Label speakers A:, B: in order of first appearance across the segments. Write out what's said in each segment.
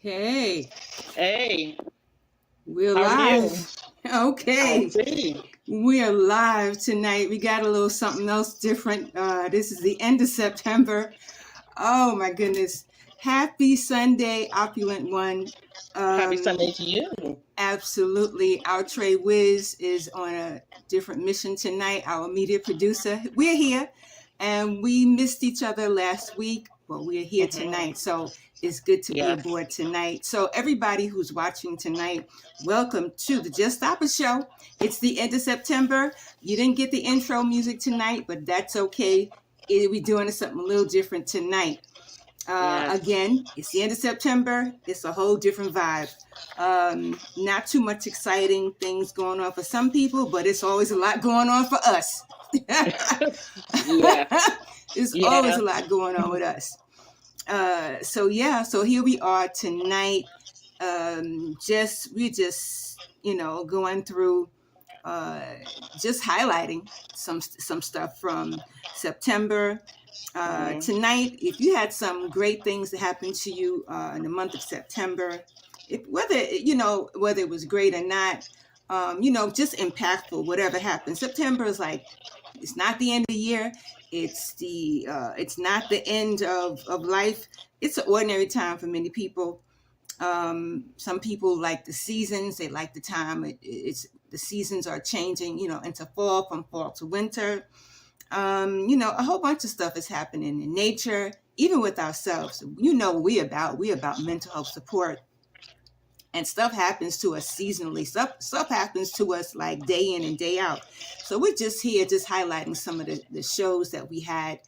A: Hey,
B: Hey,
A: we're
B: how are you?
A: live.
B: I
A: Okay,
B: see.
A: we're live tonight. We got a little something else different. This is the end of September. Oh my goodness. Happy Sunday, Opulent One.
B: Happy
A: Um,
B: Sunday to you.
A: Absolutely. Our Trey Wiz is on a different mission tonight, our media producer. We're here and we missed each other last week, but we're here
B: Hmm.
A: tonight. So it's good to be
B: Yes.
A: aboard tonight. So, everybody who's watching tonight, welcome to the Just Stop It Show. It's the end of September. You didn't get the intro music tonight, but that's okay. We're doing something a little different tonight.
B: Yes.
A: Again, it's the end of September. It's a whole different vibe. Not too much exciting things going on for some people, but it's always a lot going on for us.
B: Yeah.
A: There's always
B: Yeah.
A: a lot going on with us. So here we are tonight. We're just going through, uh, just highlighting some stuff from September.
B: Hmm.
A: Tonight, if you had some great things that happened to you in the month of September, whether it was great or not, just impactful, whatever happened. September is like, it's not the end of the year. It's not the end of life. It's an ordinary time for many people. Some people like the seasons. They like the time. It's the seasons are changing, into fall, from fall to winter. A whole bunch of stuff is happening in nature, even with ourselves. What we about mental health support, and stuff happens to us seasonally. Stuff happens to us like day in and day out. So we're just here, just highlighting some of the shows that we had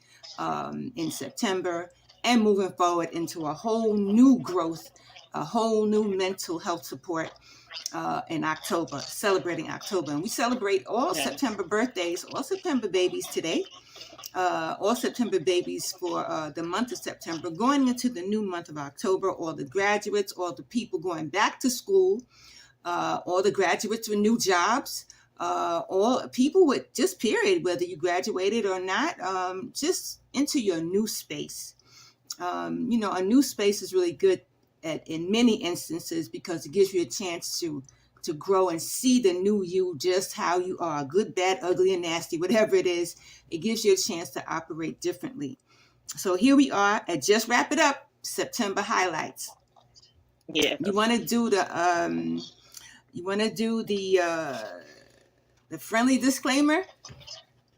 A: in September, and moving forward into a whole new growth, a whole new mental health support in October, celebrating October. And we celebrate all
B: Yes.
A: September birthdays, all September babies today, all September babies for the month of September, going into the new month of October, all the graduates, all the people going back to school, all the graduates with new jobs, all people with just period, whether you graduated or not, just into your new space. A new space is really good in many instances because it gives you a chance to grow and see the new you, just how you are, good, bad, ugly, and nasty, whatever it is. It gives you a chance to operate differently. So here we are at Just Wrap It Up September highlights. You want
B: Yes.
A: to do the friendly disclaimer?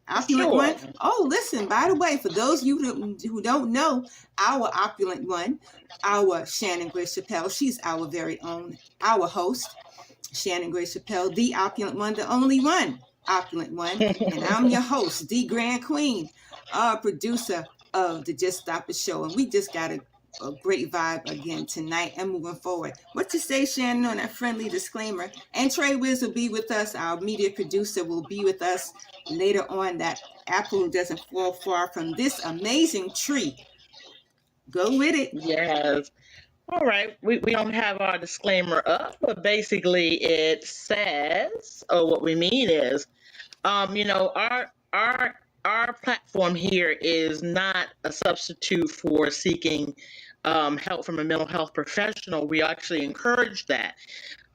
A: Opulent
B: Sure.
A: One. Oh, listen, by the way, for those of you who don't know, our Opulent One, our Shannon Grace Chappelle, she's our very own, our host, Shannon Grace Chappelle, the Opulent One, the only one, Opulent One. And I'm your host, the Grand Queen, producer of the Just Stop It Show. And we just got a great vibe again tonight and moving forward. What to say, Shannon, on that friendly disclaimer? And Trey Wiz will be with us. Our media producer will be with us later on. That apple doesn't fall far from this amazing tree. Go with it.
B: Yes. All right. We don't have our disclaimer up, but basically it says, oh, what we mean is, our platform here is not a substitute for seeking help from a mental health professional. We actually encourage that.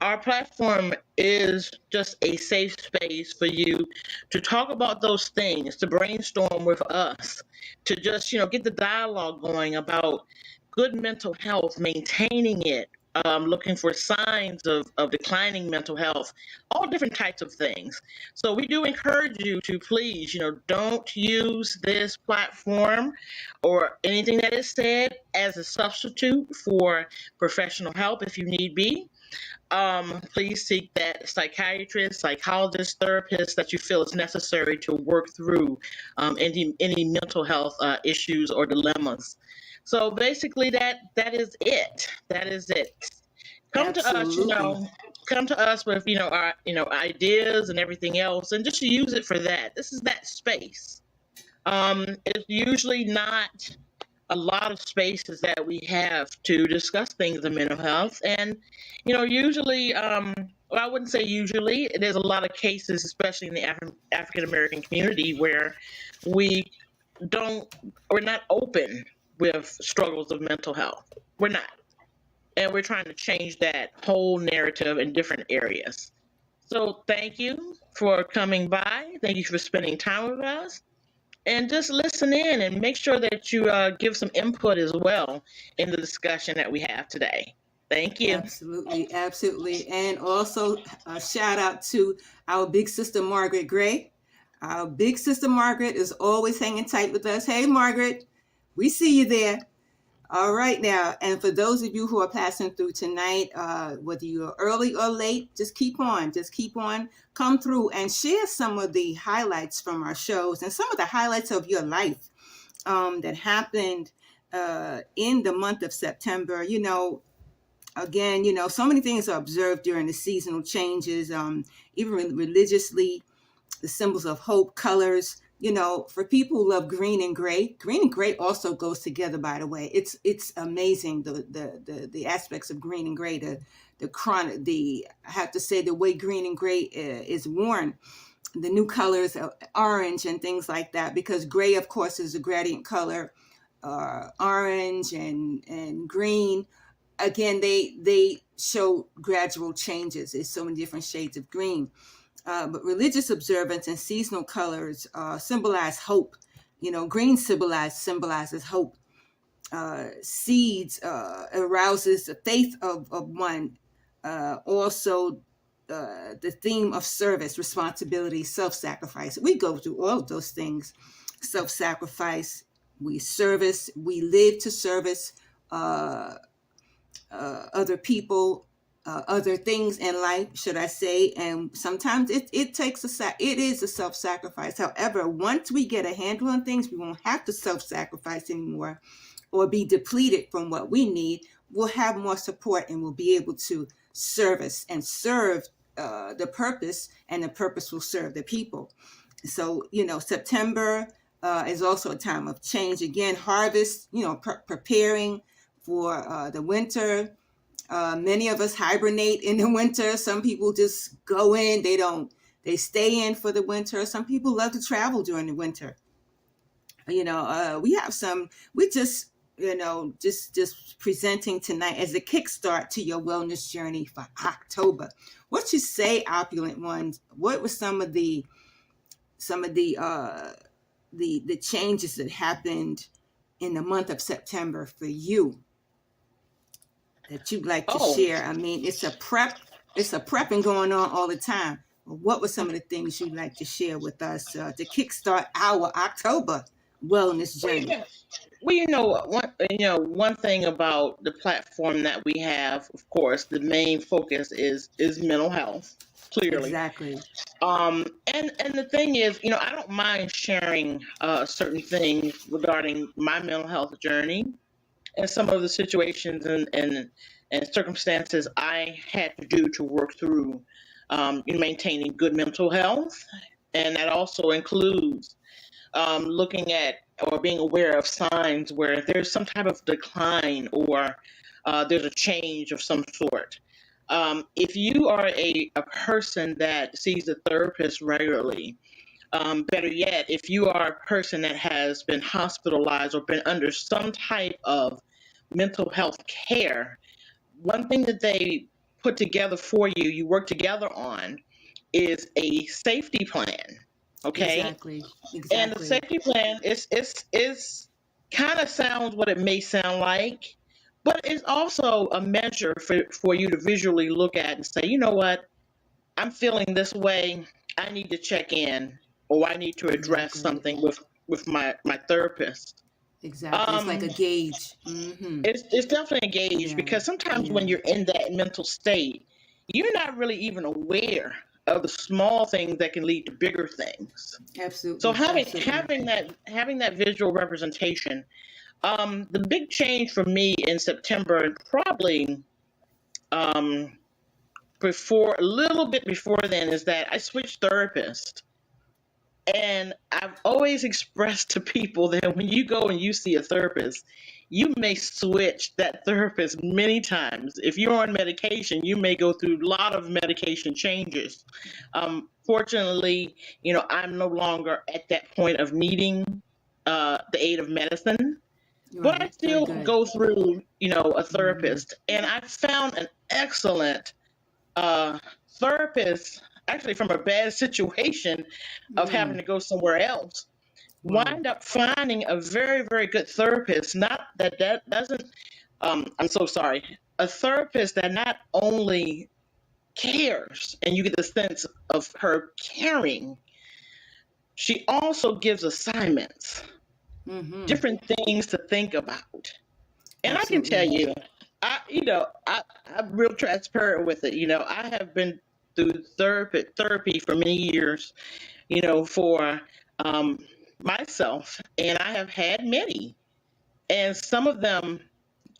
B: Our platform is just a safe space for you to talk about those things, to brainstorm with us, to just, get the dialogue going about good mental health, maintaining it, looking for signs of declining mental health, all different types of things. So we do encourage you to please, don't use this platform or anything that is said as a substitute for professional help if you need be. Please seek that psychiatrist, psychologist, therapist that you feel is necessary to work through any mental health issues or dilemmas. So basically, that is it. That is it. Come to us,
A: Absolutely.
B: come to us with our ideas and everything else, and just use it for that. This is that space. It's usually not a lot of spaces that we have to discuss things in mental health. And, usually, well, I wouldn't say usually, there's a lot of cases, especially in the African American community, where we don't, we're not open with struggles of mental health. We're not. and we're trying to change that whole narrative in different areas. So thank you for coming by. Thank you for spending time with us. And just listen in and make sure that you give some input as well in the discussion that we have today. Thank you.
A: Absolutely, absolutely. And also a shout out to our big sister Margaret Gray. Our big sister Margaret is always hanging tight with us. Hey, Margaret, we see you there. All right now, and for those of you who are passing through tonight, whether you're early or late, just keep on, come through and share some of the highlights from our shows and some of the highlights of your life that happened in the month of September. Again, so many things are observed during the seasonal changes, even religiously, the symbols of hope, colors. For people who love green and gray also goes together. By the way, it's amazing the aspects of green and gray, I have to say the way green and gray is worn, the new colors, orange and things like that. Because gray, of course, is a gradient color. Orange and green, again, they show gradual changes. There's so many different shades of green. But religious observance and seasonal colors symbolize hope. Green symbolizes hope. Seeds arouses the faith of one. Also, the theme of service, responsibility, self-sacrifice. We go through all of those things. Self-sacrifice, we service, we live to service other people, other things in life, should I say. And sometimes it is a self-sacrifice. However, once we get a handle on things, we won't have to self-sacrifice anymore or be depleted from what we need. We'll have more support and we'll be able to service and serve the purpose, and the purpose will serve the people. So, September is also a time of change. Again, harvest, preparing for the winter. Many of us hibernate in the winter. Some people just go in. They stay in for the winter. Some people love to travel during the winter. We have we just presenting tonight as a kickstart to your wellness journey for October. What you say, opulent ones? What were some of the changes that happened in the month of September for you that you'd like to
B: Oh,
A: share? I mean, it's a prepping going on all the time. What were some of the things you'd like to share with us to kickstart our October wellness
B: well,
A: journey?
B: one thing about the platform that we have, of course, the main focus is mental health, clearly.
A: Exactly.
B: And the thing is, I don't mind sharing certain things regarding my mental health journey and some of the situations and circumstances I had to do to work through in maintaining good mental health. And that also includes looking at or being aware of signs where there's some type of decline or there's a change of some sort. If you are a person that sees a therapist regularly, better yet, if you are a person that has been hospitalized or been under some type of mental health care, one thing that they put together for you, you work together on, is a safety plan. Okay,
A: Exactly.
B: and the
A: Exactly.
B: safety plan is kind of sounds what it may sound like, but it's also a measure for you to visually look at and say, you know what, I'm feeling this way. I need to check in, or I need to address
A: Exactly.
B: something with my therapist.
A: Exactly. It's like
B: Um,
A: a gauge. Mm-hmm.
B: it's definitely a gauge
A: Yeah.
B: because sometimes when
A: Yeah.
B: you're in that mental state, you're not really even aware of the small things that can lead to bigger things. So
A: Absolutely.
B: having
A: Absolutely.
B: having that having that visual representation, the big change for me in September, and probably um, before a little bit before then, is that I switched therapists. And I've always expressed to people that when you go and you see a therapist, you may switch that therapist many times. If you're on medication, you may go through a lot of medication changes. Fortunately, I'm no longer at that point of needing the aid of medicine. but I
A: Right. Very
B: still
A: good.
B: go through, a
A: Hmm.
B: therapist, and I found an excellent uh, therapist, actually from a bad situation of having
A: Mm.
B: to go somewhere else.
A: Whoa.
B: Wind up finding a very, very good therapist. Not that doesn't. I'm so sorry. A therapist that not only cares, and you get the sense of her caring, she also gives assignments,
A: Hmm.
B: different things to think about. And I can tell
A: Absolutely.
B: you, I'm real transparent with it. I have been through therapy for many years, for um, myself, and I have had many. And some of them,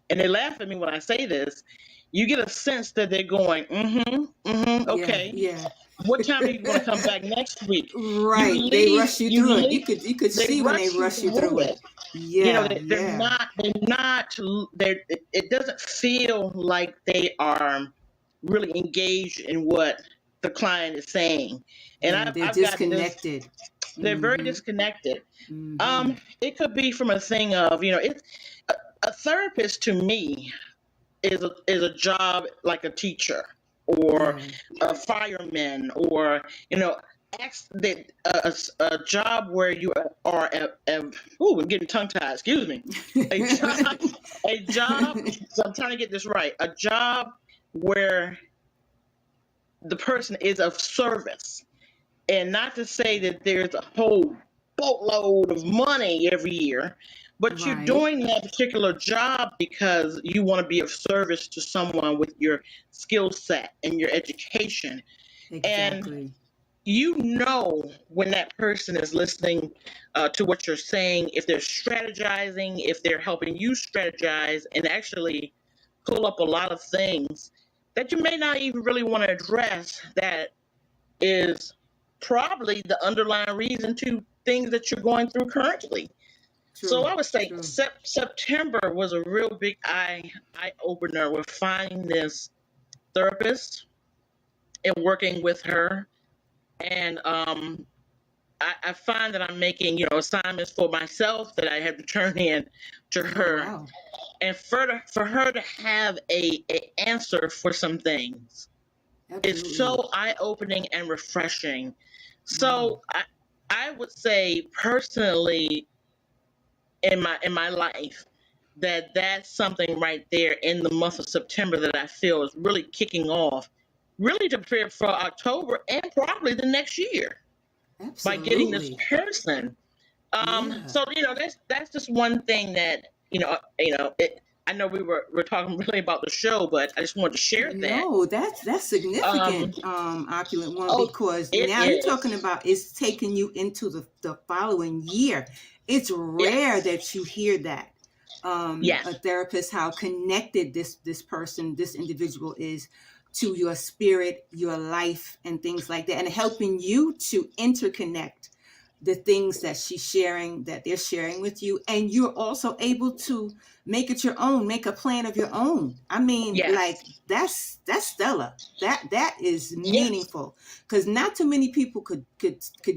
B: and they laugh at me when I say this, you get a sense that they're going,
A: Yeah.
B: okay.
A: Yeah.
B: What time are you going to come back next week? You
A: Right. They
B: leave,
A: rush you
B: you
A: through it.
B: leave,
A: You could
B: they
A: see when they
B: rush you
A: rush you
B: through
A: through it.
B: it.
A: Yeah.
B: They're
A: Yeah.
B: not, it doesn't feel like they are really engaged in what the client is saying. And
A: Yeah. They're
B: I've got this,
A: disconnected.
B: they're very
A: Hmm.
B: disconnected.
A: Hmm.
B: It could be from a thing of, it's a therapist to me is a job like a teacher or
A: Yeah.
B: a fireman or a job where you are I'm getting tongue tied, excuse me, a job a job, so I'm trying to get this right, a job where the person is of service, and not to say that there's a whole boatload of money every year, but you're
A: Right.
B: doing that particular job because you want to be of service to someone with your skill set and your education. And
A: Exactly.
B: when that person is listening to what you're saying, if they're strategizing, if they're helping you strategize and actually pull up a lot of things that you may not even really want to address, that is probably the underlying reason to things that you're going through currently. So
A: True.
B: I would say
A: True.
B: September was a real big eye opener with finding this therapist and working with her. And I find that I'm making assignments for myself that I have to turn in to
A: Oh
B: her,
A: wow.
B: and for her to have a answer for some things. It's
A: Absolutely.
B: so eye-opening and refreshing.
A: Wow.
B: So I would say personally in my life that that's something right there in the month of September that I feel is really kicking off, really to prepare for October and probably the next year by getting this
A: Absolutely.
B: person.
A: Yeah.
B: So that's just one thing that I know we're talking really about the show, but I just wanted to share that.
A: No, that's
B: Um,
A: significant, opulent one,
B: oh,
A: because
B: it
A: now you're talking
B: is.
A: about it's taking you into the following year. It's rare
B: Yes.
A: that you hear that. A
B: Yes.
A: therapist, how connected this person, this individual is to your spirit, your life, and things like that, and helping you to interconnect the things that she's sharing, that they're sharing with you, and you're also able to make it your own, make a plan of your own. I mean,
B: Yes.
A: like that's stellar. That is
B: Yes.
A: meaningful, because not too many people could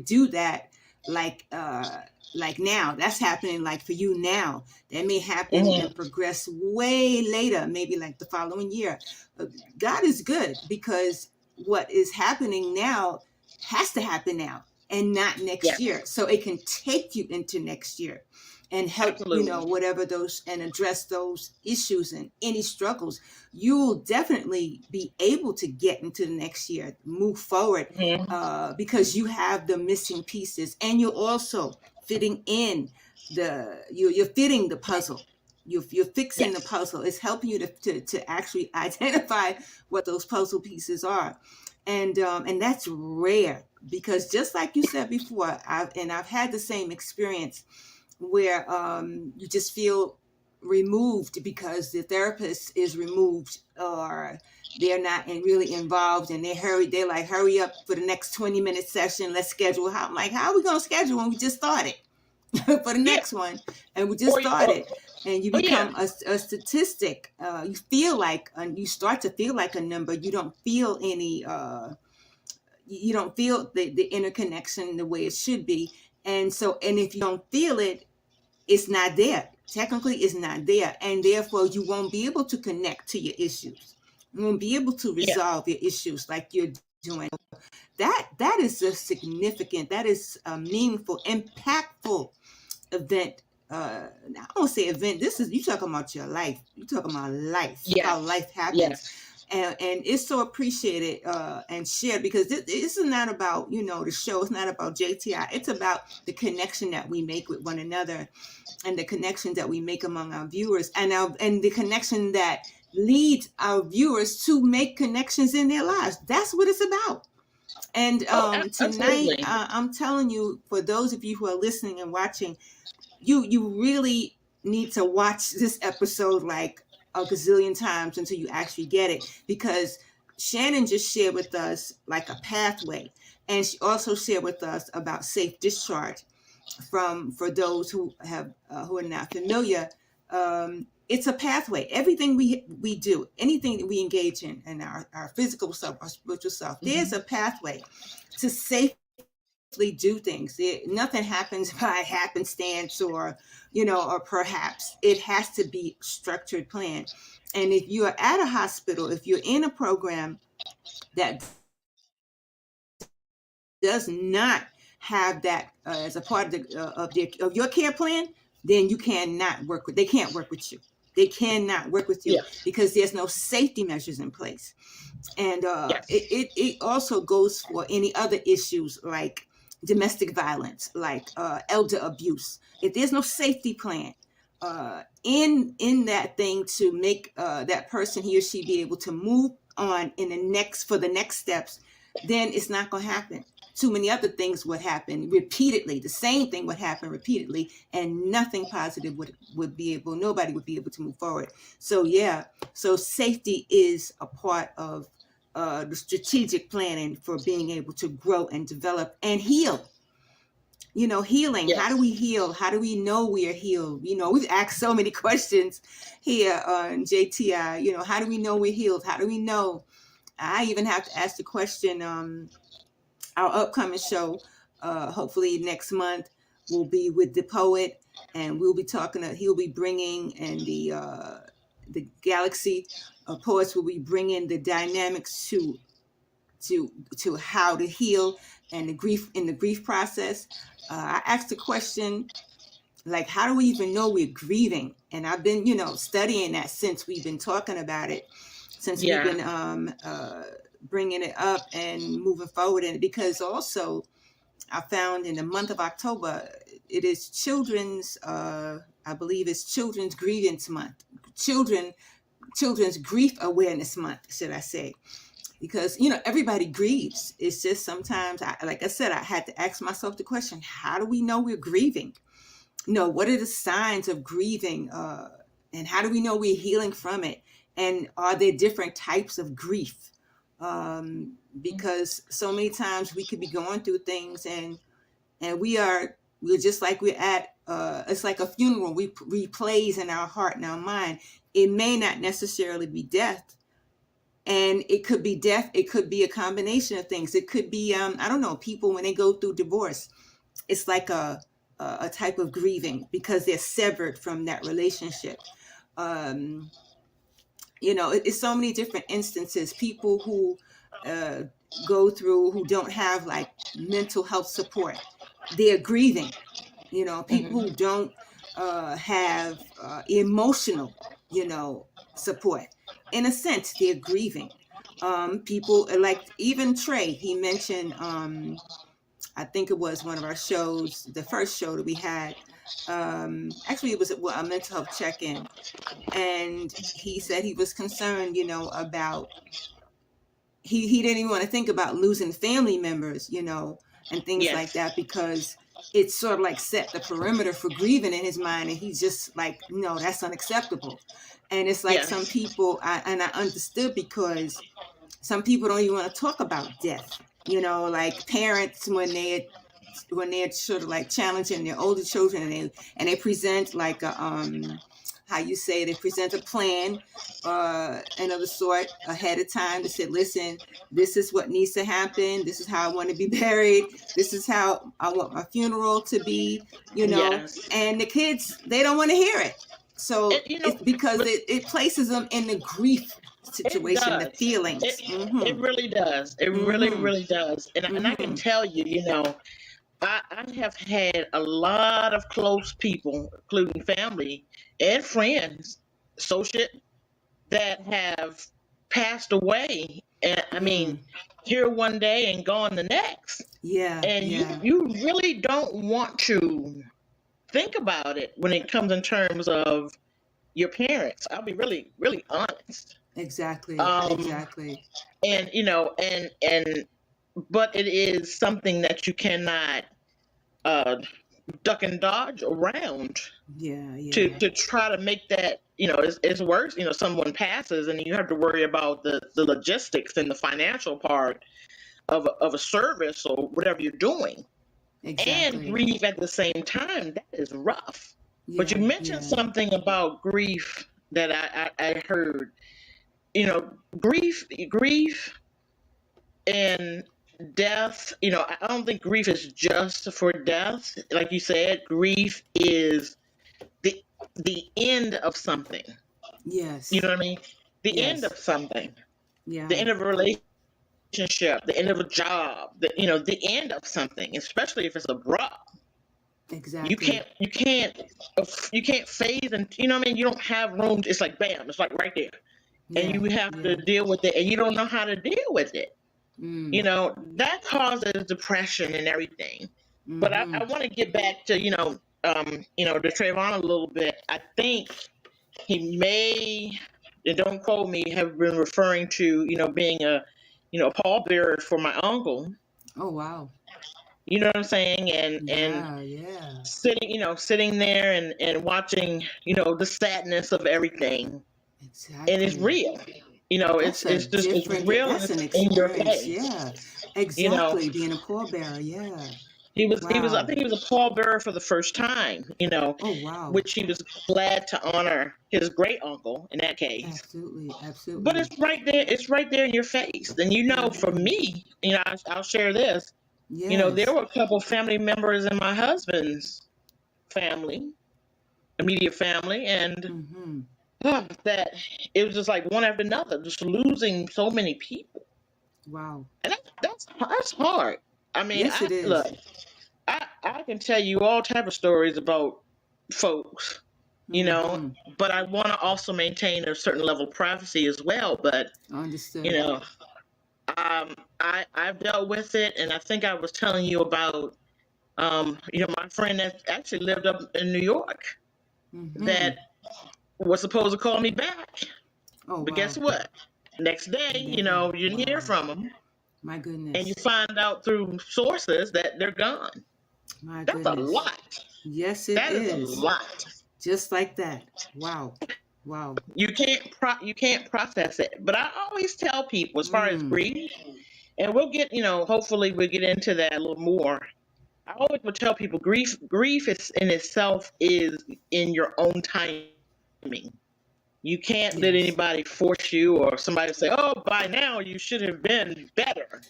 A: do that. Like like now, that's happening. Like for you now, that may happen and
B: Hmm.
A: progress way later, maybe like the following year. Uh, God is good, because what is happening now has to happen now and not next
B: Yes.
A: year. So it can take you into next year and help,
B: Absolutely.
A: whatever those, and address those issues and any struggles. You'll definitely be able to get into the next year, move forward,
B: Hmm.
A: because you have the missing pieces, and you're also fitting in you're fitting the puzzle. You're fixing the
B: Yes.
A: puzzle. It's helping you to actually identify what those puzzle pieces are, and that's rare, because just like you said before, I've had the same experience where you just feel removed because the therapist is removed, or they're not really involved, and they're like, hurry up for the next 20-minute session, let's schedule. How I'm like, how are we going to schedule when we just started for the
B: Yeah.
A: next one, and we just
B: Or, or
A: started, and you
B: oh yeah.
A: become a statistic. You feel like, you start to feel like a number. You don't feel any you don't feel the interconnection the way it should be. And so, and if you don't feel it, it's not there. technically is not there, and therefore you won't be able to connect to your issues. You won't be able to
B: Yeah.
A: resolve your issues like you're doing. That is a significant, that is a meaningful, impactful event. I won't say event. This is, you talking about your life. You talking about life, how
B: Yes.
A: life happens,
B: Yes.
A: and it's so appreciated and shared, because this is not about, the show. It's not about JTI. It's about the connection that we make with one another, and the connections that we make among our viewers, and the connection that leads our viewers to make connections in their lives. That's what it's about. And
B: Oh,
A: tonight,
B: absolutely.
A: I'm telling you, for those of you who are listening and watching, you really need to watch this episode like a gazillion times until you actually get it, because Shannon just shared with us like a pathway, and she also shared with us about safe discharge. For those who are not familiar, it's a pathway. Everything we do, anything that we engage in our physical self, our spiritual self, there's
B: Hmm.
A: a pathway to safely do things. Nothing happens by happenstance, or perhaps. It has to be structured, plan. And if you're at a hospital, if you're in a program that does not have that as a part of of your care plan, then you cannot work with. They can't work with you. They cannot work with you
B: Yes.
A: because there's no safety measures in place. And
B: Yes.
A: it also goes for any other issues like domestic violence, like elder abuse. If there's no safety plan in that thing to make that person, he or she, be able to move on for the next steps, then it's not going to happen. Too many other things would happen repeatedly. The same thing would happen repeatedly, and nothing positive would be able. Nobody would be able to move forward. So yeah, so safety is a part of the strategic planning for being able to grow and develop and heal. Healing. How do
B: Yes.
A: we heal? How do we know we are healed? We've asked so many questions here on JTI. How do we know we're healed? How do we know? I even have to ask the question. Our upcoming show, hopefully next month, will be with the poet, and we'll be talking. He'll be bringing, and the Galaxy poets will be bringing the dynamics to to how to heal and the grief in the grief process. I asked the question, like, how do we even know we're grieving? And I've been, studying that since we've been talking about it, since we've
B: Yeah.
A: been bringing it up and moving forward in it, because also I found in the month of October, it is I believe it's Children's Grievance Month, Children's Grief Awareness Month, should I say? Because everybody grieves. It's just sometimes, like I said, I had to ask myself the question: how do we know we're grieving? What are the signs of grieving, and how do we know we're healing from it? And are there different types of grief? Because so many times we could be going through things, and we're just like we're at. It's like a funeral. We replays in our heart and our mind. It may not necessarily be death, and it could be death. It could be a combination of things. It could be I don't know. People, when they go through divorce, it's like a type of grieving because they're severed from that relationship. Um, it's so many different instances. People who uh, who don't have like mental health support, they're grieving. People who
B: Hmm.
A: don't have emotional, support. In a sense, they're grieving. People like even Trey, he mentioned, I think it was one of our shows, the first show that we had. Actually, it was a mental health check-in, and he said he was concerned, about he didn't even want to think about losing family members, and things like
B: Yes.
A: that, because it's sort of like set the perimeter for grieving in his mind, and he's just like, no, that's unacceptable. And it's like some
B: Yes.
A: people, I understood, because some people don't even want to talk about death. Like parents, when they're sort of like challenging their older children, and they present like a how you say they present a plan and of the sort ahead of time to say, listen, this is what needs to happen. This is how I want to be buried. This is how I want my funeral to be,
B: Yes.
A: and the kids, they don't want to hear it. So
B: And
A: it's because
B: but
A: it places them in the grief
B: it
A: situation, the
B: does.
A: feelings.
B: It really does. It really,
A: Mm-hmm.
B: really does. And I can
A: Mm-hmm.
B: tell you, I have had a lot of close people, including family and friends, associate, that have passed away. And I mean,
A: Mm.
B: here one day and gone the next.
A: Yeah,
B: And
A: yeah.
B: you really don't want to think about it when it comes in terms of your parents. I'll be really, really honest.
A: Exactly.
B: Um,
A: Exactly.
B: and but it is something that you cannot uh, duck and dodge around
A: Yeah,
B: to
A: yeah.
B: try to make that. It's worse. Someone passes and you have to worry about the logistics and the financial part of a service or whatever you're doing, and
A: Exactly.
B: grieve at the same time. That is rough. But you
A: Yeah,
B: mentioned
A: yeah.
B: something about grief that I heard. Grief and death. I don't think grief is just for death. Like you said, grief is the the end of something. You
A: Yes.
B: know what I mean? The end
A: Yes.
B: of something. The
A: Yeah.
B: end of a relationship, the end of a job, the end of something, especially if it's abrupt. You
A: Exactly.
B: can't you can't you can't phase, and what I mean, you don't have room. It's like bam, it's like right there. And
A: Yeah,
B: you have to
A: yeah.
B: deal with it, and you don't know how to deal with it.
A: Mm.
B: That causes depression and everything. But
A: Mm-hmm.
B: I want to get back to to Trayvon a little bit. I think he may, and don't quote me, have been referring to being a pallbearer for my uncle.
A: Oh, wow.
B: You know what I'm saying? And
A: Yeah, yeah.
B: sitting there and watching the sadness of everything, and it's
A: Exactly.
B: real.
A: That's a
B: It's
A: different,
B: real, and
A: that's an
B: it's in your
A: experience.
B: face.
A: Yeah.
B: You know,
A: Exactly. Being a pallbearer. Yeah.
B: he was I
A: Wow.
B: think he was a pallbearer for the first time.
A: Oh, wow.
B: Which he was glad to honor his great uncle in that case.
A: Absolutely.
B: But
A: Absolutely.
B: it's right there. It's right there in your face. And for
A: Mm-hmm.
B: me, I'll share this. There
A: Yes.
B: were a couple of family members in my husband's family, immediate family, and
A: Mm-hmm.
B: that it was just like one after another, just losing so many people,
A: Wow.
B: and that's hard. I mean,
A: Yes,
B: I
A: it
B: look,
A: is.
B: I can tell you all type of stories about folks, you know,
A: Mm-hmm.
B: but I want to also maintain a certain level of privacy as well. But you
A: Understood.
B: know, I've dealt with it, and I think I was telling you about my friend that actually lived up in New York
A: Mm-hmm.
B: that was supposed to call me back,
A: Oh,
B: but guess
A: wow.
B: what? Next day,
A: Never.
B: you didn't hear
A: Wow.
B: from them,
A: My
B: and you
A: goodness.
B: find out through sources that they're gone.
A: My
B: That's a
A: goodness.
B: lot.
A: Yes, it
B: That is a
A: is.
B: lot.
A: Just like that. Wow. Wow.
B: You can't process it. But I always tell people, as far as
A: Mm.
B: grief, and we'll get hopefully we'll get into that a little more. I always would tell people grief is in itself is in your own timing. You can't let
A: Yes.
B: anybody force you, or somebody say, "Oh, by now you should have been better."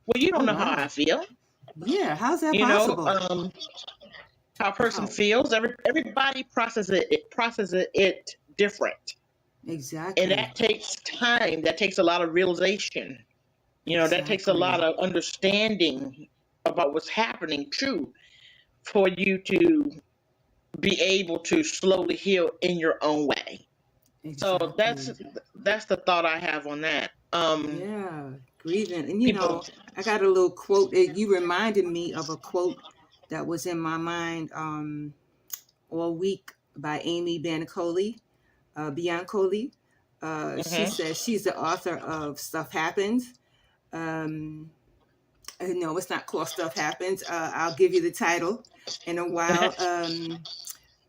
B: Well, you
A: Oh,
B: don't know how I
A: wow.
B: feel.
A: Yeah. How's that
B: You know,
A: possible?
B: how a person
A: How?
B: feels. Everybody processes it different, and
A: Exactly.
B: that takes time. That takes a lot of realization. That takes a lot
A: Exactly.
B: of understanding about what's happening too, for you to be able to slowly heal in your own way. So
A: Exactly.
B: that's the thought I have on that.
A: Yeah. Grieving. And
B: People.
A: I got a little quote. You reminded me of a quote that was in my mind all week by Amy Biancoli. She
B: Mhm.
A: says she's the author of Stuff Happens. Um, no, it's not called Stuff Happens. I'll give you the title in a while.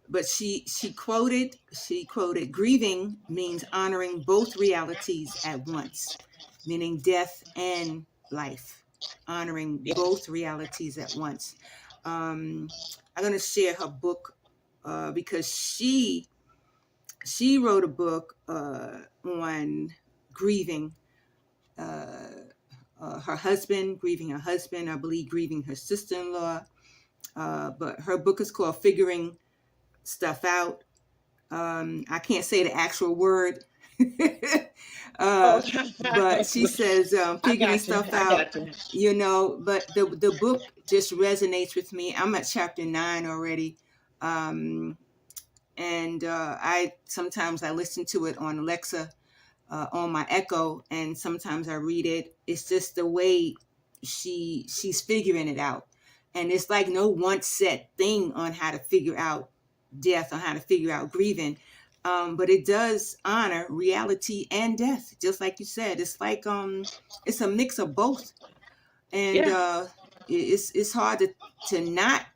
A: But she quoted, grieving means honoring both realities at once, meaning death and life, honoring both realities at once. Um, I'm going to share her book because she she wrote a book on grieving her husband, I believe grieving her sister-in-law. But her book is called Figuring Stuff Out. I can't say the actual word,
B: Oh,
A: but she says
B: I
A: figuring
B: got you.
A: stuff
B: I
A: out,
B: got you.
A: but the book just resonates with me. I'm at chapter 9 already. Um, and I sometimes I listen to it on Alexa, on my Echo, and sometimes I read it. It's just the way she's figuring it out, and it's like no one set thing on how to figure out death, on how to figure out grieving. But it does honor reality and death, just like you said. It's like it's a mix of both, and
B: Yeah.
A: it's hard to not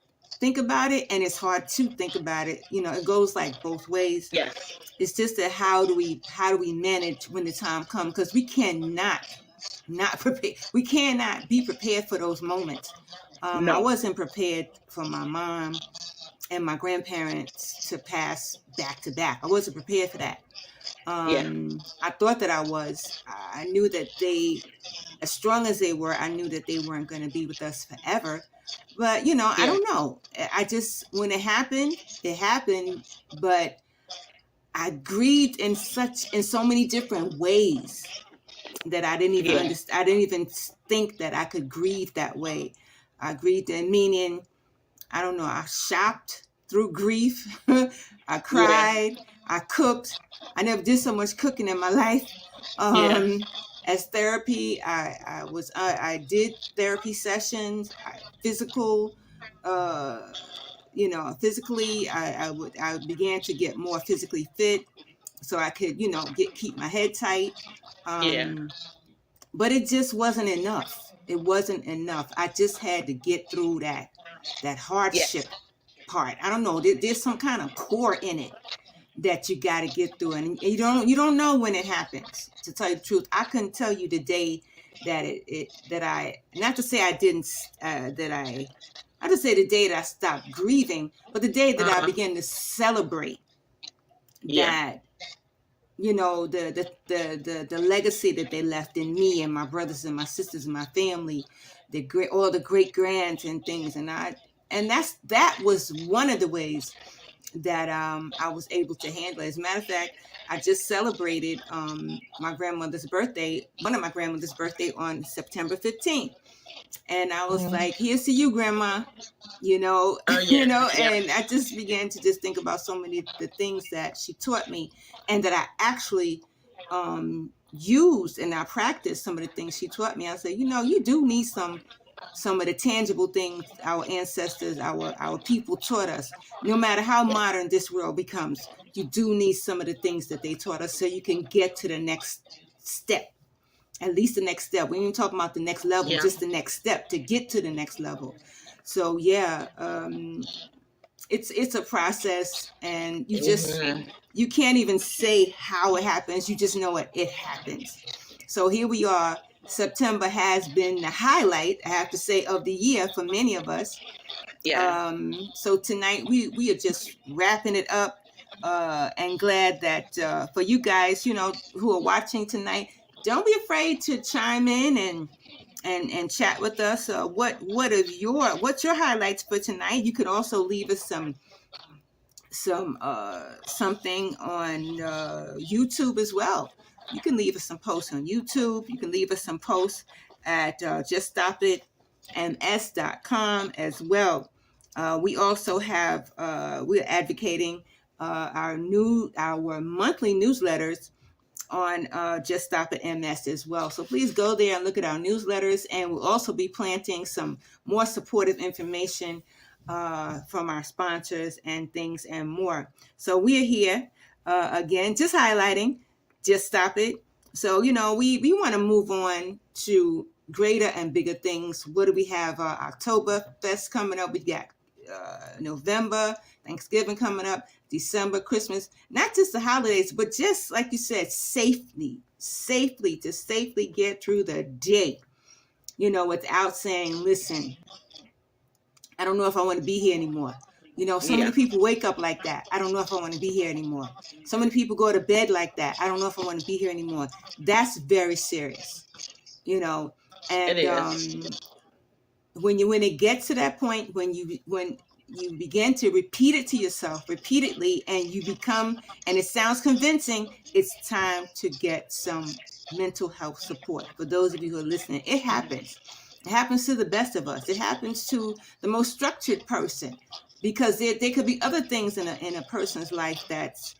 A: think about it, and it's hard to think about it. It goes like both ways.
B: Yes.
A: It's just that how do we manage when the time comes, because we cannot not prepare. We cannot be prepared for those moments. I
B: No.
A: wasn't prepared for my mom and my grandparents to pass back to back. I wasn't prepared for that.
B: Yeah.
A: I thought that I was. I knew that they, as strong as they were, I knew that they weren't going to be with us forever. But I
B: Yeah.
A: don't know. I just, when it happened, it happened. But I grieved in so many different ways that I didn't even
B: Yeah.
A: understand. I didn't even think that I could grieve that way. I grieved in meaning, I don't know, I shopped through grief. I
B: Yeah.
A: cried. I cooked. I never did so much cooking in my life.
B: Yeah.
A: As therapy, I did therapy sessions, physical, uh, physically, I began to get more physically fit so I could, keep my head tight.
B: Yeah.
A: Um, but it just wasn't enough. It wasn't enough. I just had to get through that
B: Yes.
A: hardship part. I don't know. There's some kind of core in it that you got to get through, and you don't know when it happens. To tell you the truth, I couldn't tell you the day that that I, not to say I didn't that I just say the day that I stopped grieving, but the day that I
B: Uh-huh.
A: began to celebrate
B: Yeah.
A: that, the legacy that they left in me and my brothers and my sisters and my family, all the great grands and things. And that was one of the ways that I was able to handle it. As a matter of fact, I just celebrated my grandmother's birthday, one of my grandmother's birthday, on September 15th. And I was
B: Mhm.
A: like, here's to you, grandma.
B: Oh yeah. Yeah.
A: And I just began to just think about so many the things that she taught me, and that I actually used, and I practiced some of the things she taught me. I said, you do need some of the tangible things our ancestors, our people taught us. No matter how modern this world becomes, you do need some of the things that they taught us so you can get to the next step. At least the next step. We ain't even talking about the next level,
B: Yeah.
A: just the next step to get to the next level. So yeah, it's a process, and
B: Mhm.
A: you can't even say how it happens. You just know it happens. So here we are. September has been the highlight, I have to say, of the year for many of us.
B: Yeah.
A: So tonight we are just wrapping it up, and glad that for you guys, who are watching tonight, don't be afraid to chime in and chat with us. What's your highlights for tonight? You could also leave us something on YouTube as well. You can leave us some posts on YouTube. You can leave us some posts at juststopitms.com as well. We also have we're advocating our monthly newsletters on Just Stop at MS as well. So please go there and look at our newsletters, and we'll also be planting some more supportive information from our sponsors and things and more. So we're here again, just highlighting, just stop it. So, we want to move on to greater and bigger things. What do we have? October Fest coming up. We got November, Thanksgiving coming up, December, Christmas, not just the holidays, but just like you said, to safely get through the day, without saying, listen, I don't know if I want to be here anymore. You know, so
B: Yeah.
A: many people wake up like that. I don't know if I want to be here anymore. So many people go to bed like that. I don't know if I want to be here anymore. That's very serious, you know.
B: It
A: And
B: is.
A: when it gets to that point, when you begin to repeat it to yourself repeatedly, and you become, and it sounds convincing, it's time to get some mental health support. For those of you who are listening, it happens. It happens to the best of us. It happens to the most structured person, because there could be other things in a person's life that's,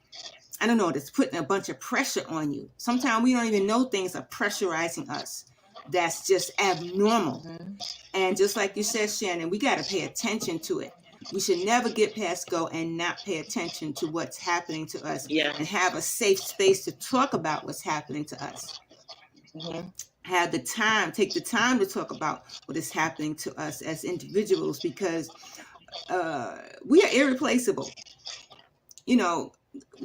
A: I don't know, that's putting a bunch of pressure on you. Sometimes we don't even know things are pressurizing us. That's just abnormal.
B: Mm-hmm.
A: And just like you said, Shannon, we got to pay attention to it. We should never get past go and not pay attention to what's happening to us,
B: Yeah.
A: and have a safe space to talk about what's happening to us.
B: Mm-hmm.
A: Take the time to talk about what is happening to us as individuals, because we are irreplaceable. You know,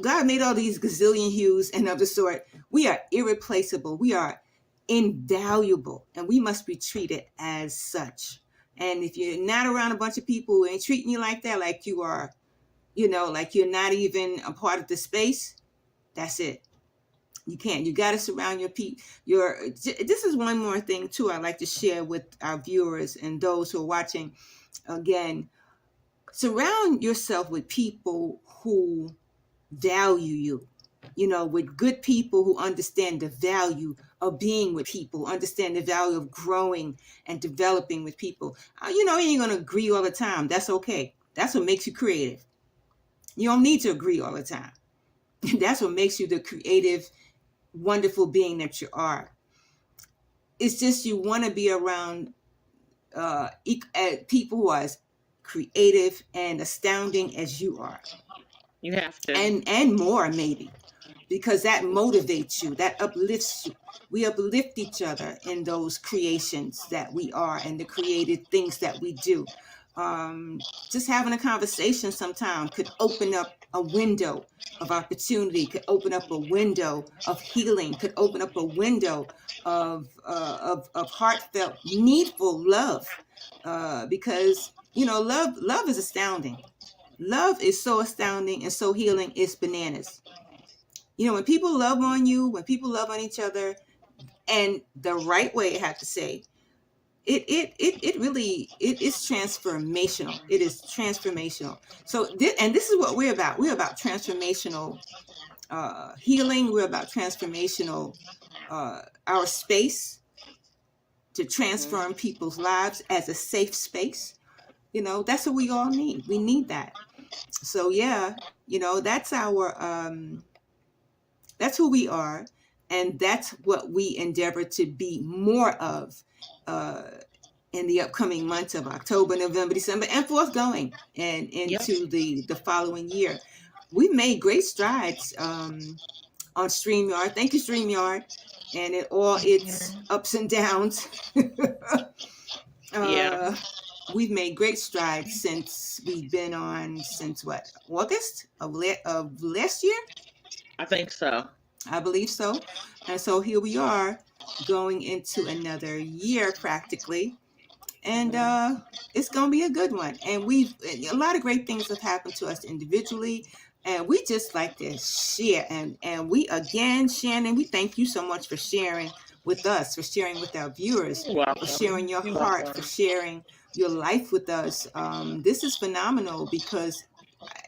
A: God made all these gazillion hues and of the sort. We are irreplaceable. We are invaluable, and we must be treated as such. And if you're not around a bunch of people who ain't treating you like that, like you are, you know, like you're not even a part of the space, that's it. You can't. You got to surround your people. This is one more thing too I'd like to share with our viewers and those who are watching. Again, surround yourself with people who value you, you know, with good people who understand the value of being with people, understand the value of growing and developing with people. You know, you ain't going to agree all the time. That's okay. That's what makes you creative. You don't need to agree all the time. That's what makes you the creative, wonderful being that you are. It's just you want to be around people who are as creative and astounding as you are,
B: You have to.
A: and more maybe, because that motivates you, that uplifts you. We uplift each other in those creations that we are, and the creative things that we do. Just having a conversation sometime could open up a window of opportunity, could open up a window of healing, could open up a window of heartfelt, needful love, because you know, love is astounding. Love is so astounding and so healing. It's bananas. You know, when people love on you, when people love on each other, and the right way, I have to say, it really, it is transformational. It is transformational. So this is what we're about. We're about transformational healing. We're about transformational our space to
B: Mm-hmm.
A: transform people's lives as a safe space. You know, that's what we all need. We need that. So yeah, you know, that's who we are, and that's what we endeavor to be more of uh, in the upcoming months of October, November, December, and forthgoing, and
B: Yep.
A: into the following year. We've made great strides on StreamYard. Thank you, StreamYard, and it all its
B: Mm-hmm.
A: ups and downs.
B: Yeah.
A: uh, we've made great strides since we've been on, since what, August of last year.
B: I think so.
A: I believe so. And so here we are, going into another year practically. And
B: Mm-hmm.
A: it's going to be a good one. And a lot of great things have happened to us individually. And we just like to share. And we, again, Shannon, we thank you so much for sharing with us, for sharing with our viewers,
B: You're
A: for
B: welcome.
A: sharing your
B: You're
A: heart, for
B: welcome.
A: sharing your life with us. This is phenomenal, because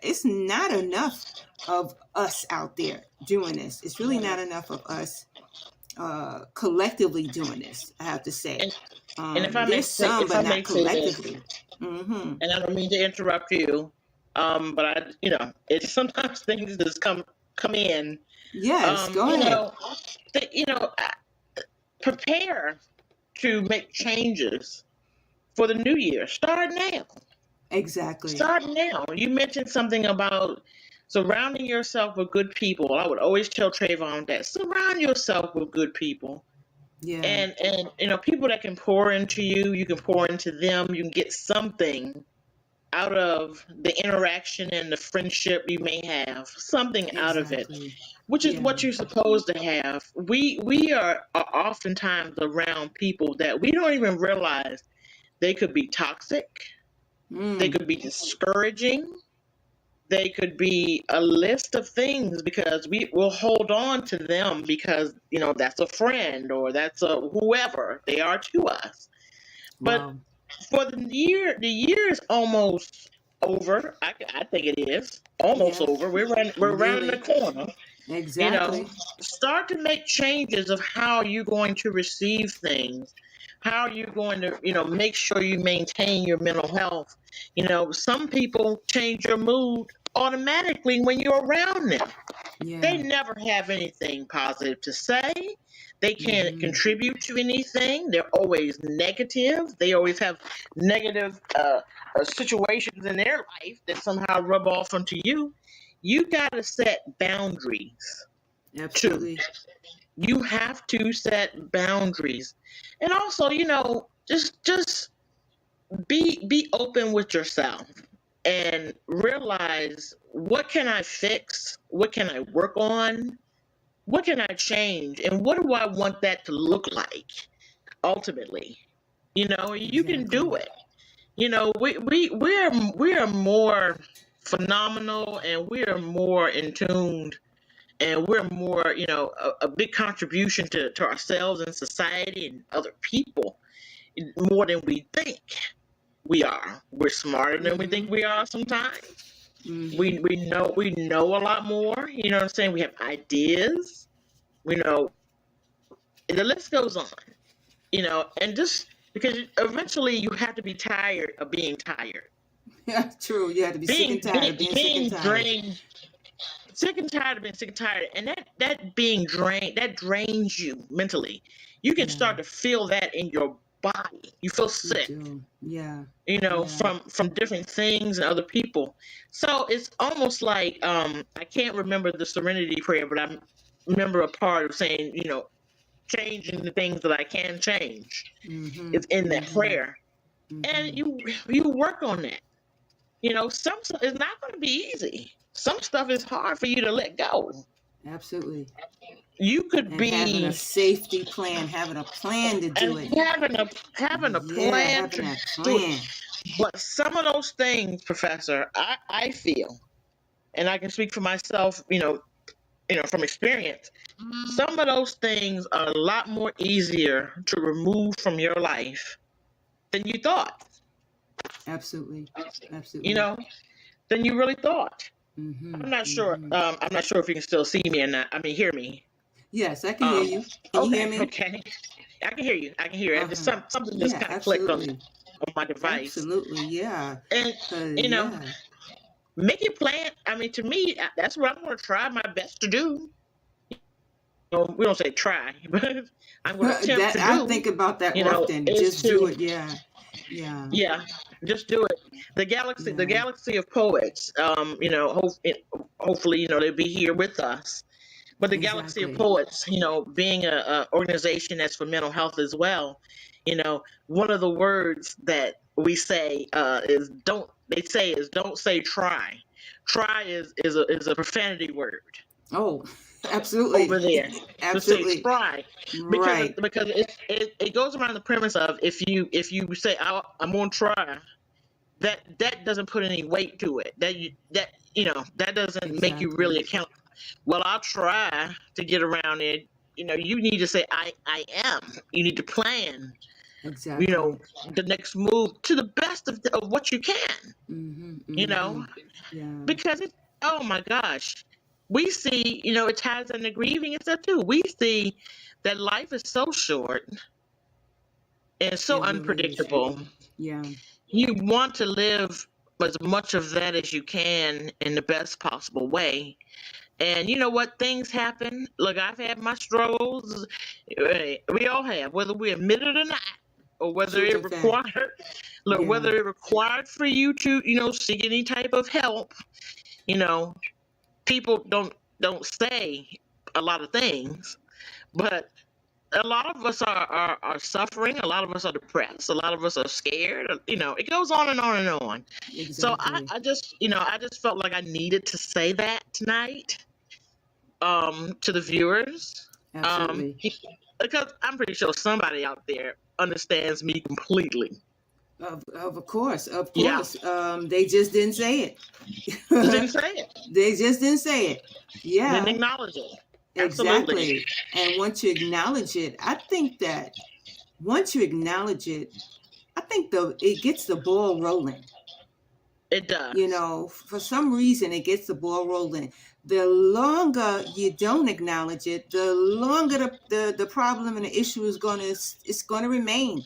A: it's not enough of us out there doing this. It's really not enough of us collectively doing this, I have to say.
B: And and
A: There's some,
B: if
A: but
B: I
A: not
B: may say this,
A: collectively. Hmm.
B: and I don't mean to interrupt you, but it's sometimes things just come in.
A: Yes,
B: Um,
A: go
B: you
A: ahead.
B: know, th- you know, uh, prepare to make changes for the new year. Start now.
A: Exactly.
B: Start now. You mentioned something about surrounding yourself with good people. I would always tell Trayvon that surround yourself with good people.
A: Yeah,
B: And people that can pour into you, you can pour into them, you can get something out of the interaction and the friendship you may have, something out of it,
A: exactly.
B: which is
A: Yeah,
B: what you're supposed to have. We are oftentimes around people that we don't even realize they could be toxic, They
A: Mm.
B: could be discouraging. They could be a list of things because we will hold on to them because, that's a friend or that's a whoever they are to us. But
A: Wow.
B: for the year is almost over. I think it is almost
A: Yeah.
B: over. We're rounding the
A: Nearly.
B: corner. You know,
A: Exactly.
B: start to make changes of how you're going to receive things, how you're going to, make sure you maintain your mental health. Some people change your mood automatically when you're around them. They
A: Yeah.
B: never have anything positive to say. They can't
A: Mm-hmm.
B: contribute to anything. They're always negative. They always have negative situations in their life that somehow rub off onto you. You got to set boundaries too.
A: Absolutely.
B: You have to set boundaries, and also, just be open with yourself and realize, what can I fix? What can I work on? What can I change? And what do I want that to look like ultimately? You can do
A: Exactly.
B: it. We are more phenomenal, and we are more in tuned, and we're more, a big contribution to ourselves and society and other people more than we think we are. We're smarter than we
A: Mm-hmm.
B: think we are sometimes.
A: Mm-hmm.
B: We know a lot more. You know what I'm saying? We have ideas. We know the list goes on. And just because eventually you have to be tired of being tired,
A: Yeah, true. You have to be sick
B: being
A: and tired
B: being
A: of being sick and
B: being
A: tired.
B: drained, sick and tired of being sick and tired, and that being drained, that drains you mentally. You can
A: Yeah,
B: start to feel that in your body. You feel
A: you
B: sick,
A: do. Yeah. Yeah.
B: from different things and other people. So it's almost like, I can't remember the Serenity Prayer, but I remember a part of saying, changing the things that I can change
A: Mm-hmm.
B: is in that
A: Mm-hmm.
B: prayer, and
A: Mm-hmm.
B: you work on that. Some stuff is not going to be easy. Some stuff is hard for you to let go.
A: Absolutely.
B: You could
A: And having a
B: be
A: safety plan, having a plan to do
B: and
A: it.
B: having a
A: Yeah,
B: plan
A: having
B: to
A: that
B: do it,
A: plan.
B: but some of those things, Professor, I feel, and I can speak for myself, from experience. Some of those things are a lot more easier to remove from your life than you thought.
A: Absolutely.
B: You
A: Absolutely.
B: know, than you really thought.
A: Mm-hmm.
B: I'm not sure.
A: Mm-hmm.
B: I'm not sure if you can still see me or not. I mean, hear me.
A: Yes, I can hear
B: Um,
A: you. Can you hear
B: okay,
A: me?
B: okay. I can hear you. I can hear it. Just
A: Uh-huh.
B: something just
A: Yeah,
B: kind of clicked
A: absolutely.
B: on my device.
A: Absolutely. Yeah.
B: And
A: Cause
B: you know,
A: yeah.
B: make it plan. I mean, to me, that's what I'm going to try my best to do. We don't say try, but I'm going to attempt
A: That
B: to
A: I
B: do.
A: think about that often.
B: Is
A: Just do
B: to,
A: it. Yeah. Yeah.
B: yeah, just do it. The
A: Yeah.
B: galaxy of poets. Hopefully, they'll be here with us. But the Galaxy of
A: Exactly.
B: Poets, being a organization that's for mental health as well, one of the words that we say, is don't. They say is don't say try. Try is a profanity word
A: Oh,
B: over
A: absolutely.
B: there. To say
A: Absolutely.
B: try, because
A: Right.
B: it goes around the premise of, if you say, I'm gonna try, that doesn't put any weight to it. That doesn't make you
A: Exactly.
B: really account. Well, I'll try to get around it. You need to say, I am. You need to plan. You know
A: Exactly.
B: the next move to the best of what you can.
A: Mm-hmm.
B: You
A: Mm-hmm.
B: know
A: Yeah.
B: because oh my gosh, we see. It ties into grieving and stuff too. We see that life is so short and so
A: It really is.
B: unpredictable.
A: Yeah.
B: You want to live as much of that as you can in the best possible way. And you know what? Things happen. Look, I've had my struggles. We all have, whether we admit it or not, or whether
A: Truth
B: it
A: and fact.
B: required, look,
A: Yeah.
B: whether it required for you to, seek any type of help. You know, people don't say a lot of things, but a lot of us are suffering. A lot of us are depressed. A lot of us are scared. It goes on and on and on. So
A: Exactly.
B: I just felt like I needed to say that tonight, to the viewers,
A: Absolutely.
B: because I'm pretty sure somebody out there understands me completely.
A: Of course, of
B: Yeah,
A: course. They just didn't say
B: just
A: it.
B: didn't say it.
A: They just didn't say it.
B: Didn't
A: Yeah,
B: acknowledge it. Absolutely,
A: exactly. And once you acknowledge it, I think that once you acknowledge it, I think it gets the ball rolling.
B: it does.
A: For some reason it gets the ball rolling. The longer you don't acknowledge it, the longer the problem and the issue it's gonna remain.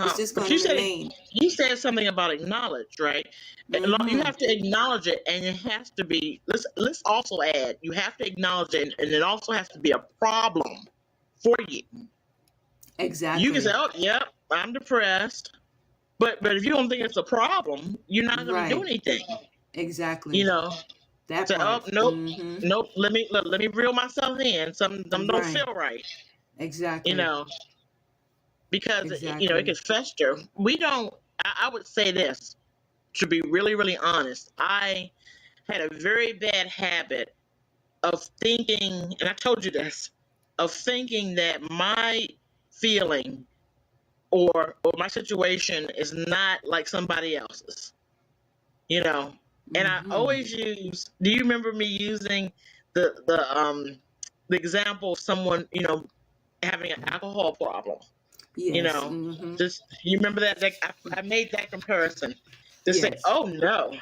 A: It's just
B: But
A: gonna remain.
B: you said something about acknowledge, right? You
A: Mm-hmm.
B: have to acknowledge it, and it has to be. Let's also add. You have to acknowledge it, and it also has to be a problem for you. You can say,
A: Exactly.
B: "Oh, yep, I'm depressed," but if you don't think it's a problem, you're not going to do
A: Right.
B: anything. You
A: Exactly.
B: know,
A: That
B: say, "Oh,
A: part.
B: nope,
A: Mm-hmm.
B: nope. Let me reel myself in. Some don't
A: Right.
B: feel right." You
A: Exactly.
B: know, because it
A: Exactly.
B: could fester. We don't. I would say this, to be really, really honest. I had a very bad habit of thinking, and I told you this, of thinking that my feeling or my situation is not like somebody else's. You know, and I
A: Mm-hmm.
B: always use. Do you remember me using the example of someone having an alcohol problem? You
A: Yes.
B: know,
A: Mm-hmm.
B: just you remember that I made that comparison to say,
A: Yes.
B: oh no,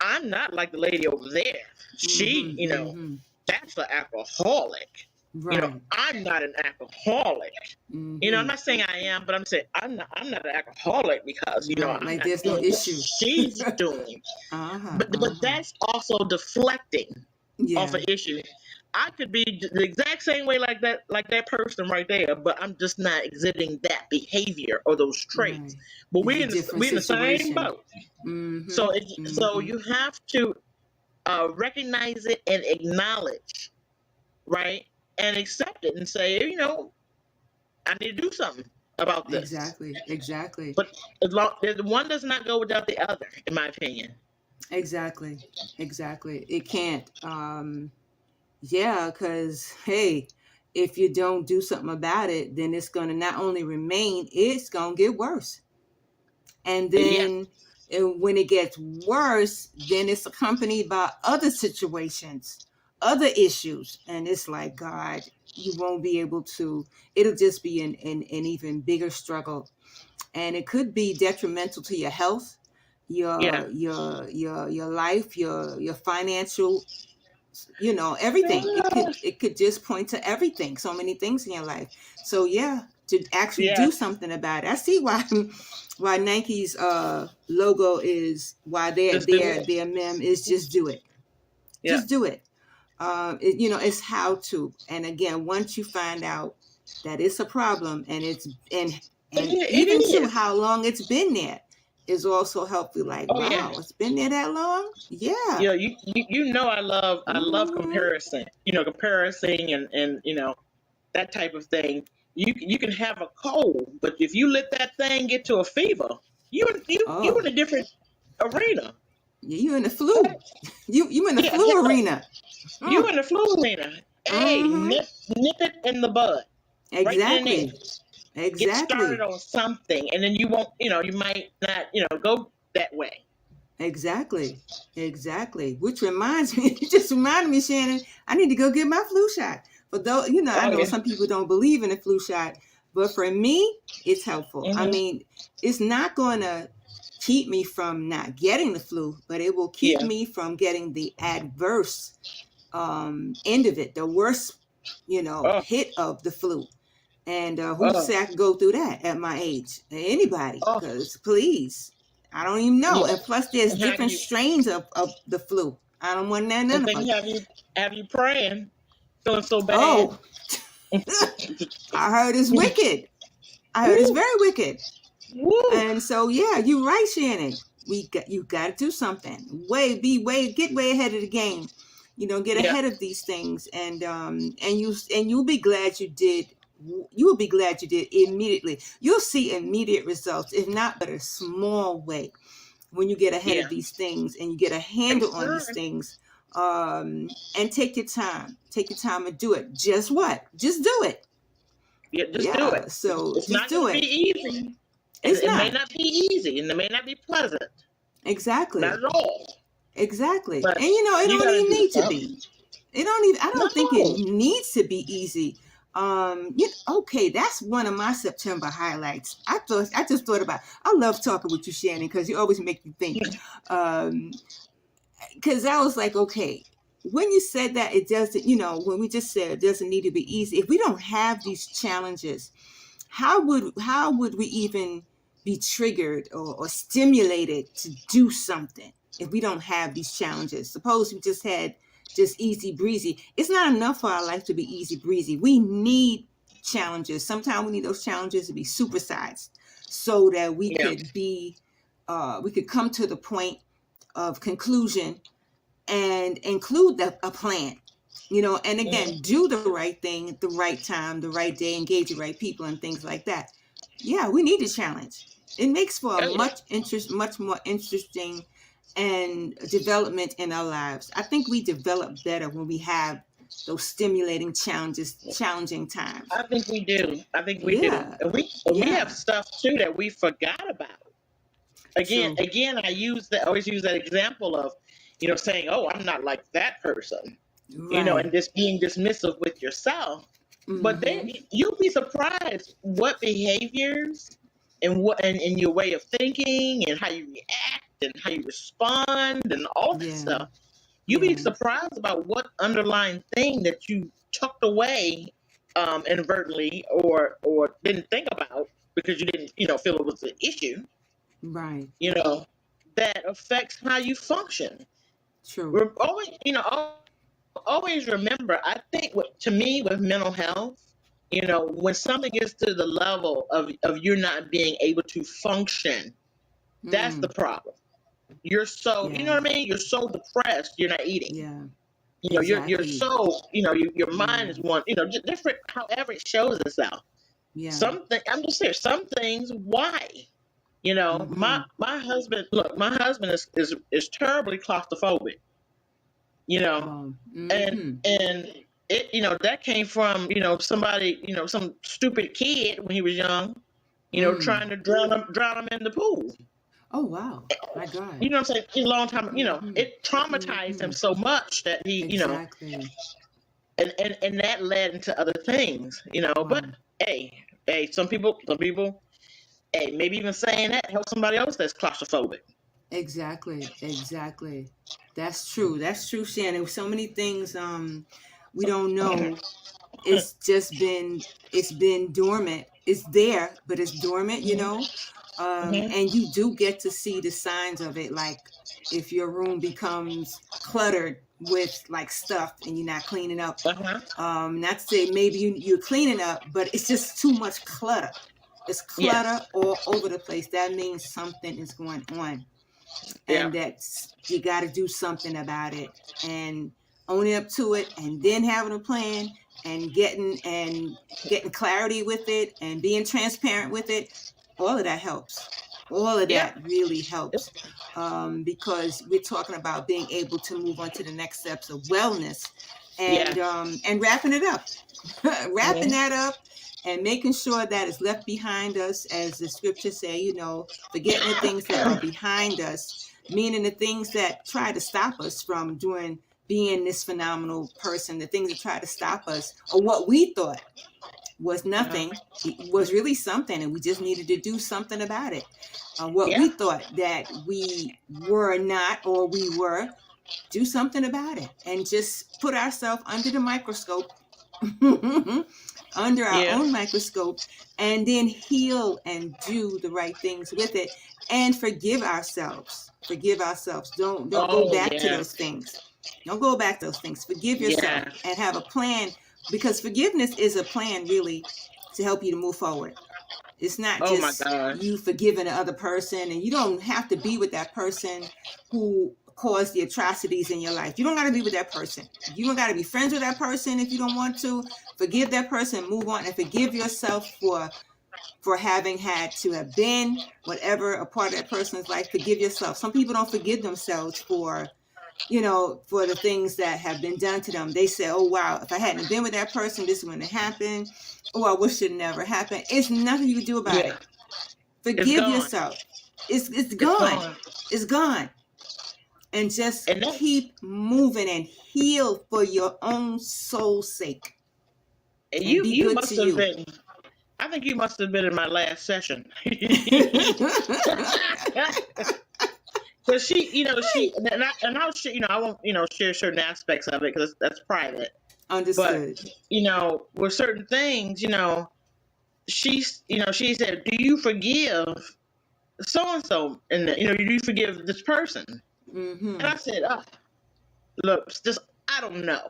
B: I'm not like the lady over there. She,
A: Mm-hmm. Mm-hmm.
B: that's an alcoholic.
A: Right.
B: I'm not an alcoholic. I'm
A: Mm-hmm.
B: not saying I am, but I'm saying I'm not an alcoholic because
A: Right.
B: I'm
A: Like
B: not
A: there's no
B: doing what
A: issue.
B: she's doing.
A: Uh-huh.
B: But
A: Uh-huh.
B: that's also deflecting off
A: Yeah.
B: an issue. I could be the exact same way like that person right there, but I'm just not exhibiting that behavior or those traits.
A: Right.
B: But
A: It's a different
B: we in the same
A: situation.
B: boat.
A: Mm-hmm.
B: So
A: Mm-hmm.
B: you have to recognize it and acknowledge, right, and accept it and say, I need to do something about this.
A: Exactly. Exactly.
B: But one does not go without the other, in my opinion.
A: Exactly. Exactly. It can't. Yeah, because hey, if you don't do something about it, then it's gonna not only remain, it's gonna get worse. And
B: Yeah,
A: then when it gets worse, then it's accompanied by other situations, other issues, and it's like God, you won't be able to. It'll just be an even bigger struggle, and it could be detrimental to your health,
B: yeah.
A: your life, your financial, everything. It could just point to everything, so many things in your life. So yeah, to actually
B: Yeah,
A: do something about it. I see why why Nike's logo is, why
B: just do it.
A: their mem is just do it.
B: Yeah.
A: Just do it. It's how to. And again, once you find out that it's a problem, and and
B: It
A: even to
B: is.
A: how long it's been there, is also helpful. Like,
B: Oh yeah.
A: wow, it's been there that long. Yeah.
B: I love
A: Hmm.
B: comparison. Comparison and that type of thing. You can have a cold, but if you let that thing get to a fever, you in
A: Oh,
B: a different arena.
A: you in the flu. You in the
B: Yeah,
A: flu arena.
B: you
A: Mm.
B: in the flu arena. Hey,
A: Hmm.
B: nip it in the bud, right then and there.
A: Exactly.
B: Get started
A: Exactly.
B: on something, and then you won't. You might not. Go that way.
A: Exactly. Exactly. Which reminds me, you just reminded me, Shannon, I need to go get my flu shot. But though, I
B: Oh
A: know
B: yeah.
A: some people don't believe in a flu shot, but for me, it's helpful. I
B: Hmm.
A: mean, it's not going to keep me from not getting the flu, but it will keep
B: Yeah.
A: me from getting the adverse end of it, the worst,
B: Oh.
A: hit of the flu. And who's to
B: Oh.
A: say I can go through that at my age? Anybody?
B: Oh.
A: Because please, I don't even know.
B: Yeah.
A: And plus, there's
B: And have
A: different
B: you
A: strains of the flu. I don't want none
B: and
A: of
B: then
A: them.
B: have you praying, feeling so bad.
A: Oh, I heard it's wicked. I heard it's
B: Woo,
A: very wicked.
B: woo.
A: And so, yeah, you're right, Shannon. You got to do something. Get way ahead of the game. Get
B: Yeah,
A: ahead of these things, and you'll be glad you did. You will be glad you did immediately. You'll see immediate results, if not but a small way, when you get ahead
B: yeah.
A: of these things and you get a
B: Yes,
A: handle on
B: sir.
A: these things. And take your time. Take your time and do it. Just what? Just do it.
B: Yeah, just do
A: Yeah.
B: it.
A: So
B: It's
A: just
B: not going
A: do
B: to be
A: it.
B: easy.
A: It's
B: It may
A: not.
B: not be easy, and it may not be pleasant. Not
A: Exactly.
B: at all.
A: Exactly.
B: But
A: And it
B: you
A: don't
B: got to
A: even
B: do
A: need to be.
B: something.
A: It don't even I don't think it
B: No.
A: needs to be easy. Okay, that's one of my September highlights. I just thought about I love talking with you, Shannon, because you always make me think. Um, because I was like, okay, when you said that it doesn't, when we just said it doesn't need to be easy, if we don't have these challenges, how would we even be triggered or stimulated to do something if we don't have these challenges? Suppose we just had just easy breezy. It's not enough for our life to be easy breezy. We need challenges. Sometimes we need those challenges to be supersized so that
B: Yeah.
A: we could come to the point of conclusion and include a plan, and again,
B: Mhm.
A: do the right thing at the right time, the right day, engage the right people and things like that. Yeah, we need a challenge. It makes for a
B: Oh yeah.
A: much more interesting and development in our lives. I think we develop better when we have those stimulating challenges, challenging times.
B: I think we do. I think we do.
A: Yeah,
B: And we have
A: yeah,
B: stuff too that we forgot about.
A: true.
B: Again, always use that example of, saying, "Oh, I'm not like that person,"
A: Right.
B: and just being dismissive with yourself. But then
A: Mm-hmm.
B: you'll be surprised what behaviors and your way of thinking and how you react and how you respond and all that
A: Yeah,
B: stuff. You'll be
A: yeah,
B: surprised about what underlying thing that you tucked away inadvertently or didn't think about because you didn't feel it was an issue,
A: right.
B: you know, that affects how you function.
A: True.
B: We're always, always remember, I think to me with mental health, when something gets to the level of you not being able to function, that's the
A: Mm,
B: problem. You're so, you know
A: yeah,
B: what I mean? You're so depressed, you're not eating.
A: yeah,
B: You're
A: exactly.
B: so, your mind
A: Yeah,
B: is one, different, however it shows itself.
A: yeah.
B: I'm just serious, some things, why? My
A: Mm-hmm.
B: my husband is terribly claustrophobic, you know,
A: Oh,
B: and
A: mm-hmm.
B: it that came from somebody some stupid kid when he was young
A: Mm.
B: trying to drown him in the pool.
A: Oh, wow. My God.
B: You know what I'm saying? A long time,
A: Mm-hmm.
B: it traumatized him
A: Mm-hmm.
B: so much that he
A: Exactly.
B: and that led into other things, but
A: Wow.
B: hey, some people, hey, maybe even saying that helps somebody else that's claustrophobic.
A: Exactly. Exactly. That's true. That's true, Shannon. So many things we don't know. It's been dormant. It's there, but it's dormant,
B: Hmm.
A: and you do get to see the signs of it, like if your room becomes cluttered with like stuff and you're not cleaning up.
B: Uh-huh.
A: Not to say maybe you're cleaning up, but it's just too much clutter. It's
B: Yes.
A: clutter all over the place. That means something is going on,
B: Yeah.
A: and that's you got to do something about it and owning up to it, and then having a plan and getting clarity with it and being transparent with it. All of that helps. All of
B: Yeah.
A: that really helps, because we're talking about being able to move on to the next steps of wellness,
B: Yeah.
A: and wrapping it up. Wrapping
B: Mhm.
A: that up and making sure that it's left behind us, as the scriptures say, forgetting the things that are behind us, meaning the things that try to stop us from doing, being this phenomenal person, the things that try to stop us, or what we thought was
B: Uh-huh.
A: nothing, it was really something, and we just needed to do something about it. What
B: Yeah.
A: we thought that we were not, or we were, do something about it, and just put ourselves under the microscope, under our
B: Yeah.
A: own microscope, and then heal and do the right things with it, and forgive ourselves. Forgive ourselves. Don't go
B: Oh
A: back to
B: yeah.
A: those things. Don't go back to those things. Forgive yourself
B: Yeah.
A: and have a plan, because forgiveness is a plan, really, to help you to move forward. It's not
B: Oh my
A: just
B: gosh.
A: you forgiving the other person, and you don't have to be with that person who caused the atrocities in your life. You don't got to be with that person. You don't got to be friends with that person if you don't want to. Forgive that person, move on, and forgive yourself for having had to have been whatever a part of that person's life. Forgive yourself. Some people don't forgive themselves for for the things that have been done to them. They say, oh, wow, if I hadn't been with that person, this wouldn't have happened. Oh, I wish it never happened. It's nothing you can do about
B: Yeah.
A: it.
B: It's
A: Forgive
B: gone.
A: yourself. It's
B: It's
A: gone.
B: gone.
A: It's gone. And just
B: And that,
A: keep moving and heal for your own soul's sake.
B: and
A: And be
B: you
A: good to
B: must have
A: you.
B: been. I think you must have been in my last session. Because she, and I'll share, I won't, share certain aspects of it because that's private. But,
A: Understood.
B: with certain things, she said, "Do you forgive so and so?" And do you forgive this person?
A: Mm-hmm.
B: And I said, "Oh, look, just I don't know."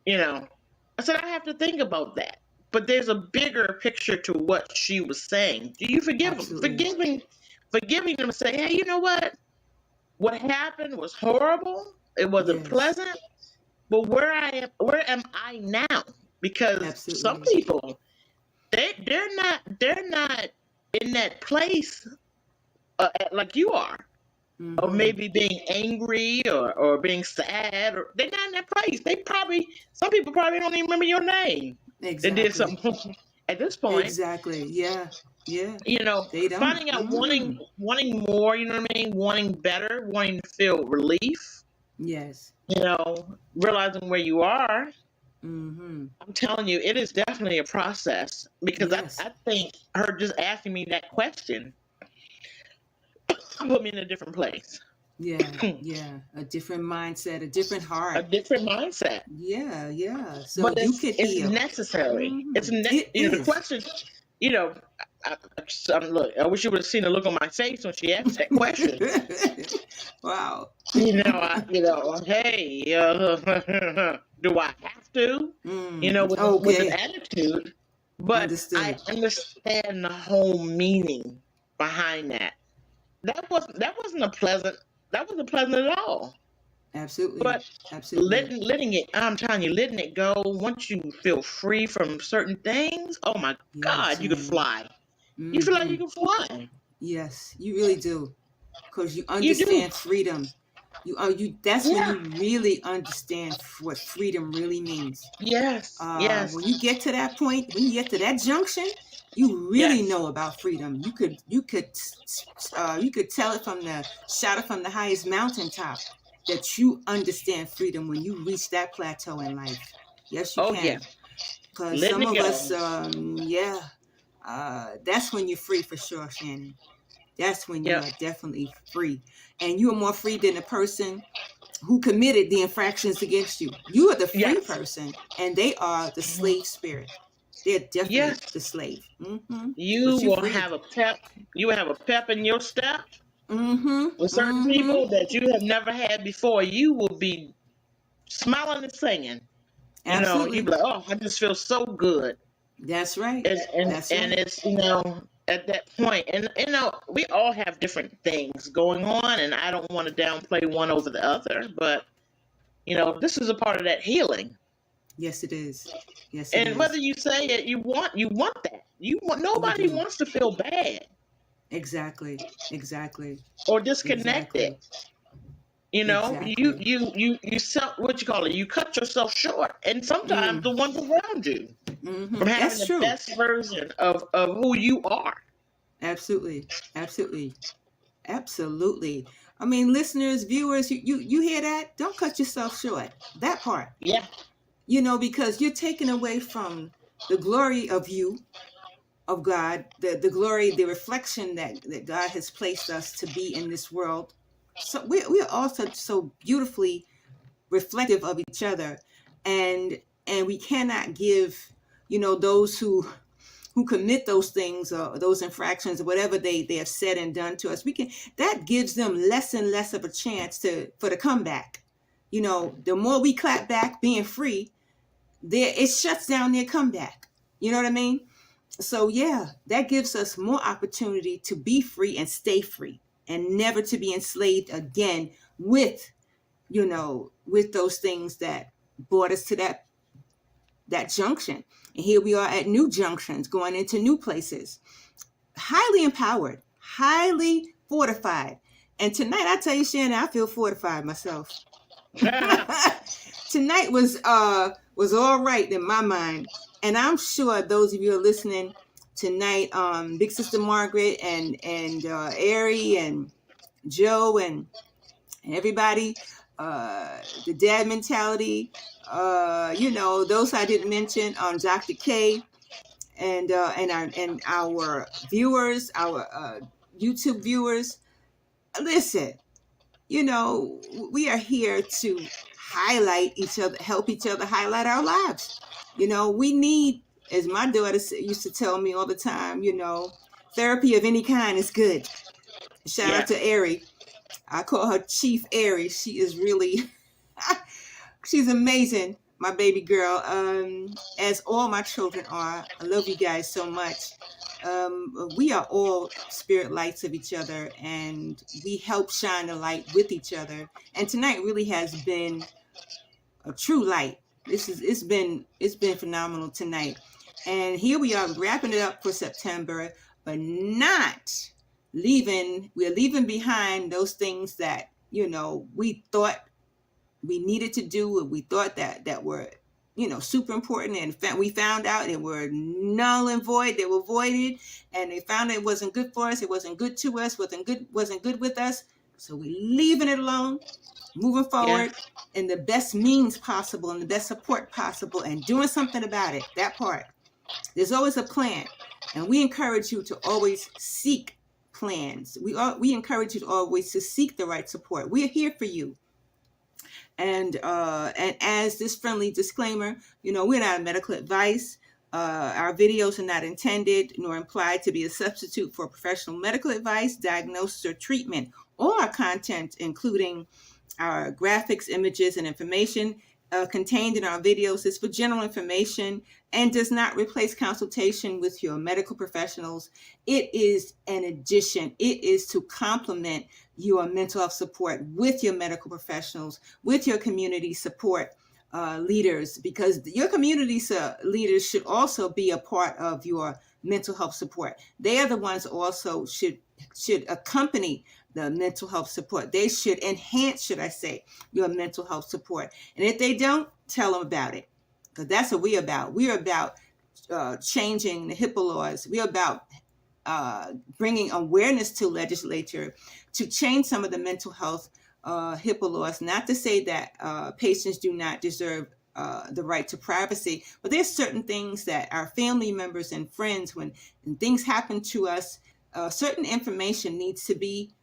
B: I said I have to think about that. But there's a bigger picture to what she was saying. Do you forgive them?
A: Absolutely.
B: Forgiving them, say, hey, you know what? What happened was horrible. It wasn't
A: Yes.
B: pleasant. But where am I now? Because some
A: Absolutely.
B: people, they're not in that place like you are, or
A: Mm-hmm.
B: maybe being angry or being sad, or they're not in that place. Some people probably don't even remember your name. They did
A: Exactly.
B: something at this point.
A: Exactly. Yeah. Yeah. They don't.
B: Finding out,
A: Mm-hmm.
B: wanting more. You know what I mean? Wanting better, wanting to feel relief.
A: Yes.
B: Realizing where you are.
A: Mm-hmm.
B: I'm telling you, it is definitely a process because
A: Yes.
B: I think her just asking me that question put me in a different place,
A: Yeah. Yeah. A different mindset, a different
B: a
A: heart.
B: different mindset.
A: Yeah. Yeah. So
B: But
A: you could
B: it's
A: heal.
B: necessary.
A: Mm-hmm. It
B: The
A: is.
B: question. You know, look. I wish you would have seen the look on my face when she asked that question.
A: Wow.
B: Hey, do I have to? With an
A: Okay.
B: attitude, but I
A: Understood.
B: understand the whole meaning behind that. That wasn't pleasant at all.
A: Absolutely.
B: But
A: Absolutely.
B: I'm telling you, letting it go. Once you feel free from certain things, oh my
A: Yes,
B: God, you can
A: man.
B: fly. You feel like
A: Mm-hmm.
B: you can fly.
A: Yes, you really do. Because you
B: You do.
A: understand freedom. That's when
B: Yeah.
A: you really understand what freedom really means.
B: Yes.
A: When
B: Yes.
A: you get to that point, when you get to that junction, you really
B: Yes.
A: know about freedom. You could tell it from the shout it from the highest mountaintop that you understand freedom when you reach that plateau in life. Yes, you
B: Oh yeah.
A: can. Because
B: Letting
A: some
B: it
A: of
B: go.
A: us, yeah, that's when you're free for sure, Shannon. That's when you
B: Yep.
A: are definitely free. And you are more free than the person who committed the infractions against you. You are the free
B: Yes.
A: person, and they are the slave spirit. They're definitely
B: Yes.
A: the slave. Mm-hmm.
B: You
A: But you
B: will
A: free.
B: have a pep. You will have a pep in your step
A: Mm-hmm.
B: with certain
A: Mm-hmm.
B: people that you have never had before. You will be smiling and singing. You'll be
A: Absolutely.
B: like, "Oh, I just feel so good."
A: That's right. That's
B: And
A: right.
B: it's at that point, and we all have different things going on, and I don't want to downplay one over the other, but this is a part of that healing.
A: Yes, it is. Yes, it
B: And whether
A: is.
B: you say it, you want that.
A: You
B: Nobody
A: do.
B: wants to feel bad
A: Exactly. Exactly.
B: or disconnected.
A: Exactly.
B: You
A: Exactly.
B: what you call it, you cut yourself short, and sometimes
A: Mm.
B: the ones around you, from
A: Mm-hmm.
B: having
A: That's
B: the
A: true.
B: best version of who you are.
A: Absolutely. Absolutely. Absolutely. I mean, listeners, viewers, you hear that? Don't cut yourself short. That part.
B: Yeah.
A: Because you're taking away from the glory of you, of God, the glory, the reflection that God has placed us to be in this world. So we're also so beautifully reflective of each other. And we cannot give, those who commit those things or those infractions or whatever they have said and done to us, that gives them less and less of a chance for the comeback. The more we clap back being free, it shuts down their comeback. You know what I mean? So yeah, that gives us more opportunity to be free and stay free and never to be enslaved again with, with those things that brought us to that junction. And here we are at new junctions, going into new places, highly empowered, highly fortified. And tonight, I tell you, Shannon, I feel fortified myself. Tonight was all right in my mind, and I'm sure those of you who are listening tonight, Big Sister Margaret and Ari and Joe and everybody, the dad mentality, those I didn't mention, Dr. K and our viewers, our YouTube viewers. Listen, we are here to highlight each other, help each other highlight our lives. We need, as my daughter used to tell me all the time, therapy of any kind is good. Shout out
B: Yes.
A: to Ari. I call her Chief Ari. She is really, she's amazing, my baby girl. As all my children are. I love you guys so much. We are all spirit lights of each other, and we help shine the light with each other. And tonight really has been a true light. It's been phenomenal tonight. And here we are wrapping it up for September, but not we're leaving behind those things that, we thought we needed to do, and we thought that were, super important, and we found out they were null and void. They were voided, and they found it wasn't good for us. It wasn't good to us. Wasn't good with us. So we leaving it alone, moving forward in the best means possible and the best support possible, and doing something about it. That part. There's always a plan, and we encourage you to always seek plans. We encourage you to always to seek the right support. We are here for you. And as this friendly disclaimer, we're not medical advice. Our videos are not intended nor implied to be a substitute for professional medical advice, diagnosis, or treatment. All our content, including our graphics, images, and information contained in our videos, is for general information and does not replace consultation with your medical professionals. It is an addition. It is to complement your mental health support with your medical professionals, with your community support leaders, because your community leaders should also be a part of your mental health support. They are the ones also should accompany the mental health support. They should enhance, should I say, your mental health support. And if they don't, tell them about it, because that's what we're about. We're about changing the HIPAA laws. We're about bringing awareness to legislature to change some of the mental health HIPAA laws. Not to say that patients do not deserve the right to privacy, but there's certain things that our family members and friends, when things happen to us, certain information needs to be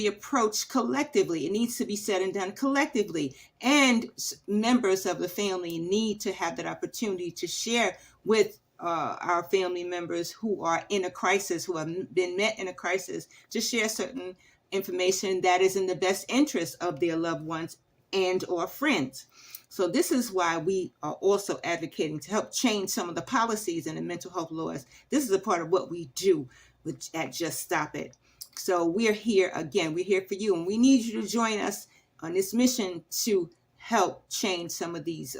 A: approached collectively. It needs to be said and done collectively. And members of the family need to have that opportunity to share with our family members who are in a crisis, who have been met in a crisis, to share certain information that is in the best interest of their loved ones and or friends. So this is why we are also advocating to help change some of the policies in the mental health laws. This is a part of what we do at Just Stop It. So we're here again. We're here for you, and we need you to join us on this mission to help change some of these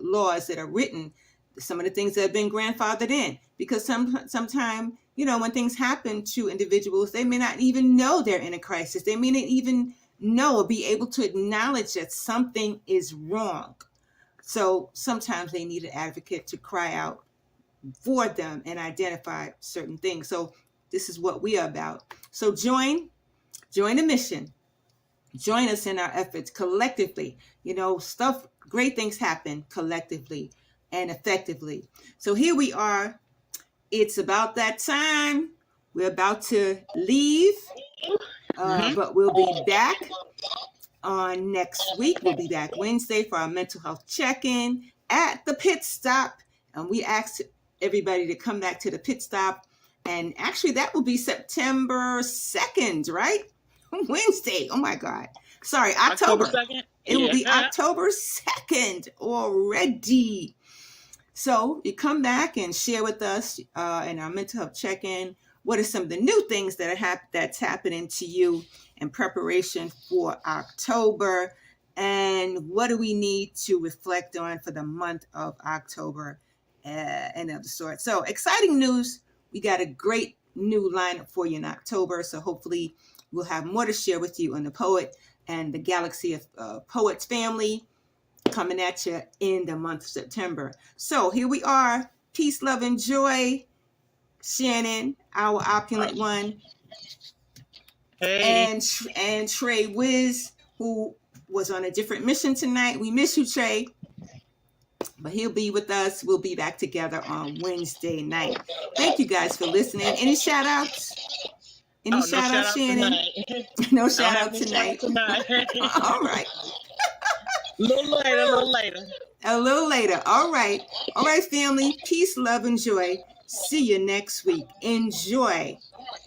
A: laws that are written, some of the things that have been grandfathered in. Because sometimes, when things happen to individuals, they may not even know they're in a crisis. They may not even know or be able to acknowledge that something is wrong. So sometimes they need an advocate to cry out for them and identify certain things. So this is what we are about. So join the mission. Join us in our efforts collectively. Great things happen collectively and effectively. So here we are. It's about that time. We're about to leave, but we'll be back on next week. We'll be back Wednesday for our mental health check-in at the pit stop. And we asked everybody to come back to the pit stop. And actually, that will be September 2nd, right? Wednesday. Oh, my God. Sorry, October
B: 2nd?
A: It will be October 2nd already. So you come back and share with us in our mental health check-in. What are some of the new things that's happening to you in preparation for October? And what do we need to reflect on for the month of October and of the sort? So exciting news. We got a great new lineup for you in October. So hopefully we'll have more to share with you on the Poet and the Galaxy of Poets family coming at you in the month of September. So here we are. Peace, love, and joy. Shannon, our opulent one,
B: Hey.
A: and Trey Wiz, who was on a different mission tonight. We miss you, Trey, but he'll be with us. We'll be back together on Wednesday night. Thank you guys for listening. Any shout outs? Any
B: No
A: shout
B: shout
A: outs,
B: out
A: Shannon?
B: tonight.
A: No
B: I
A: shout
B: don't have
A: out
B: any shout out
A: tonight.
B: tonight.
A: All right.
B: A little later, a little later.
A: A little later. All right. All right, family. Peace, love, and joy. See you next week. Enjoy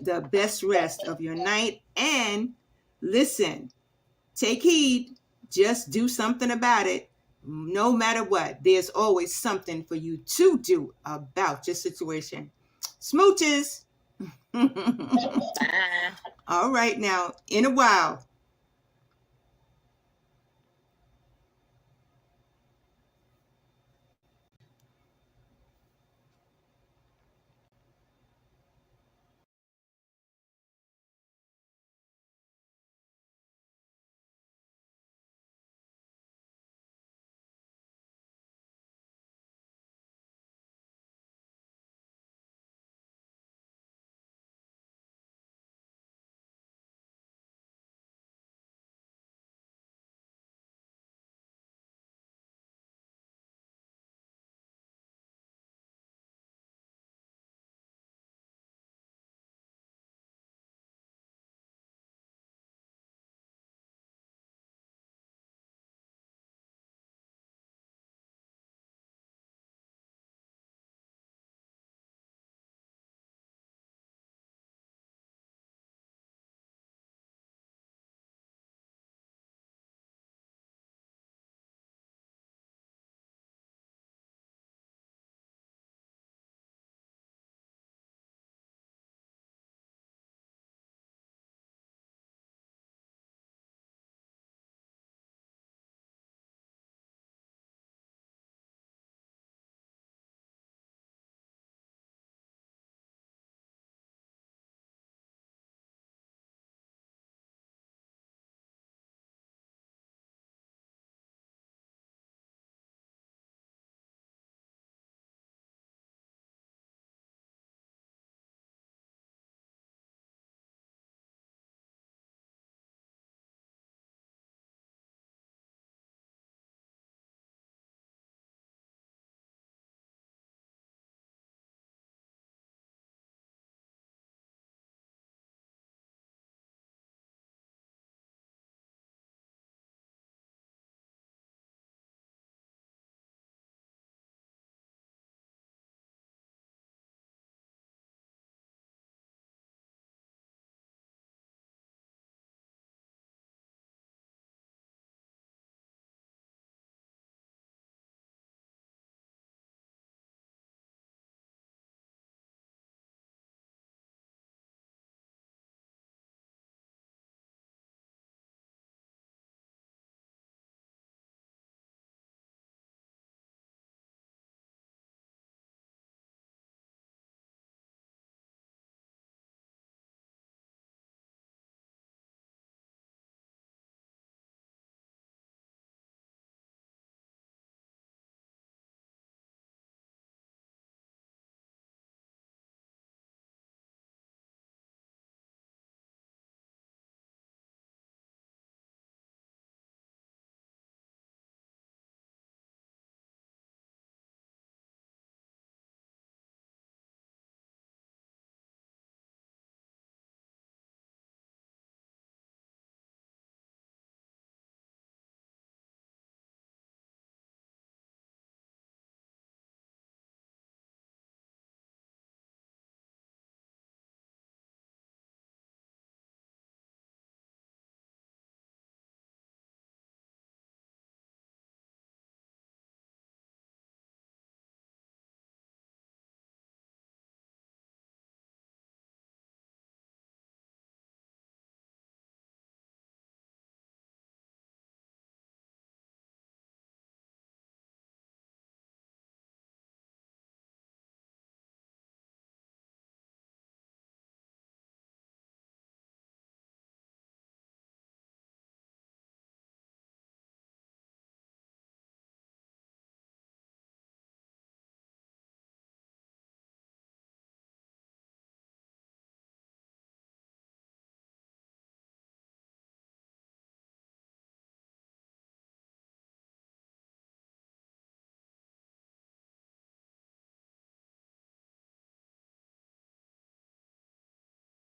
A: the best rest of your night. And listen, take heed. Just do something about it. No matter what, there's always something for you to do about your situation. Smooches.
B: Bye.
A: All right, now, in a while.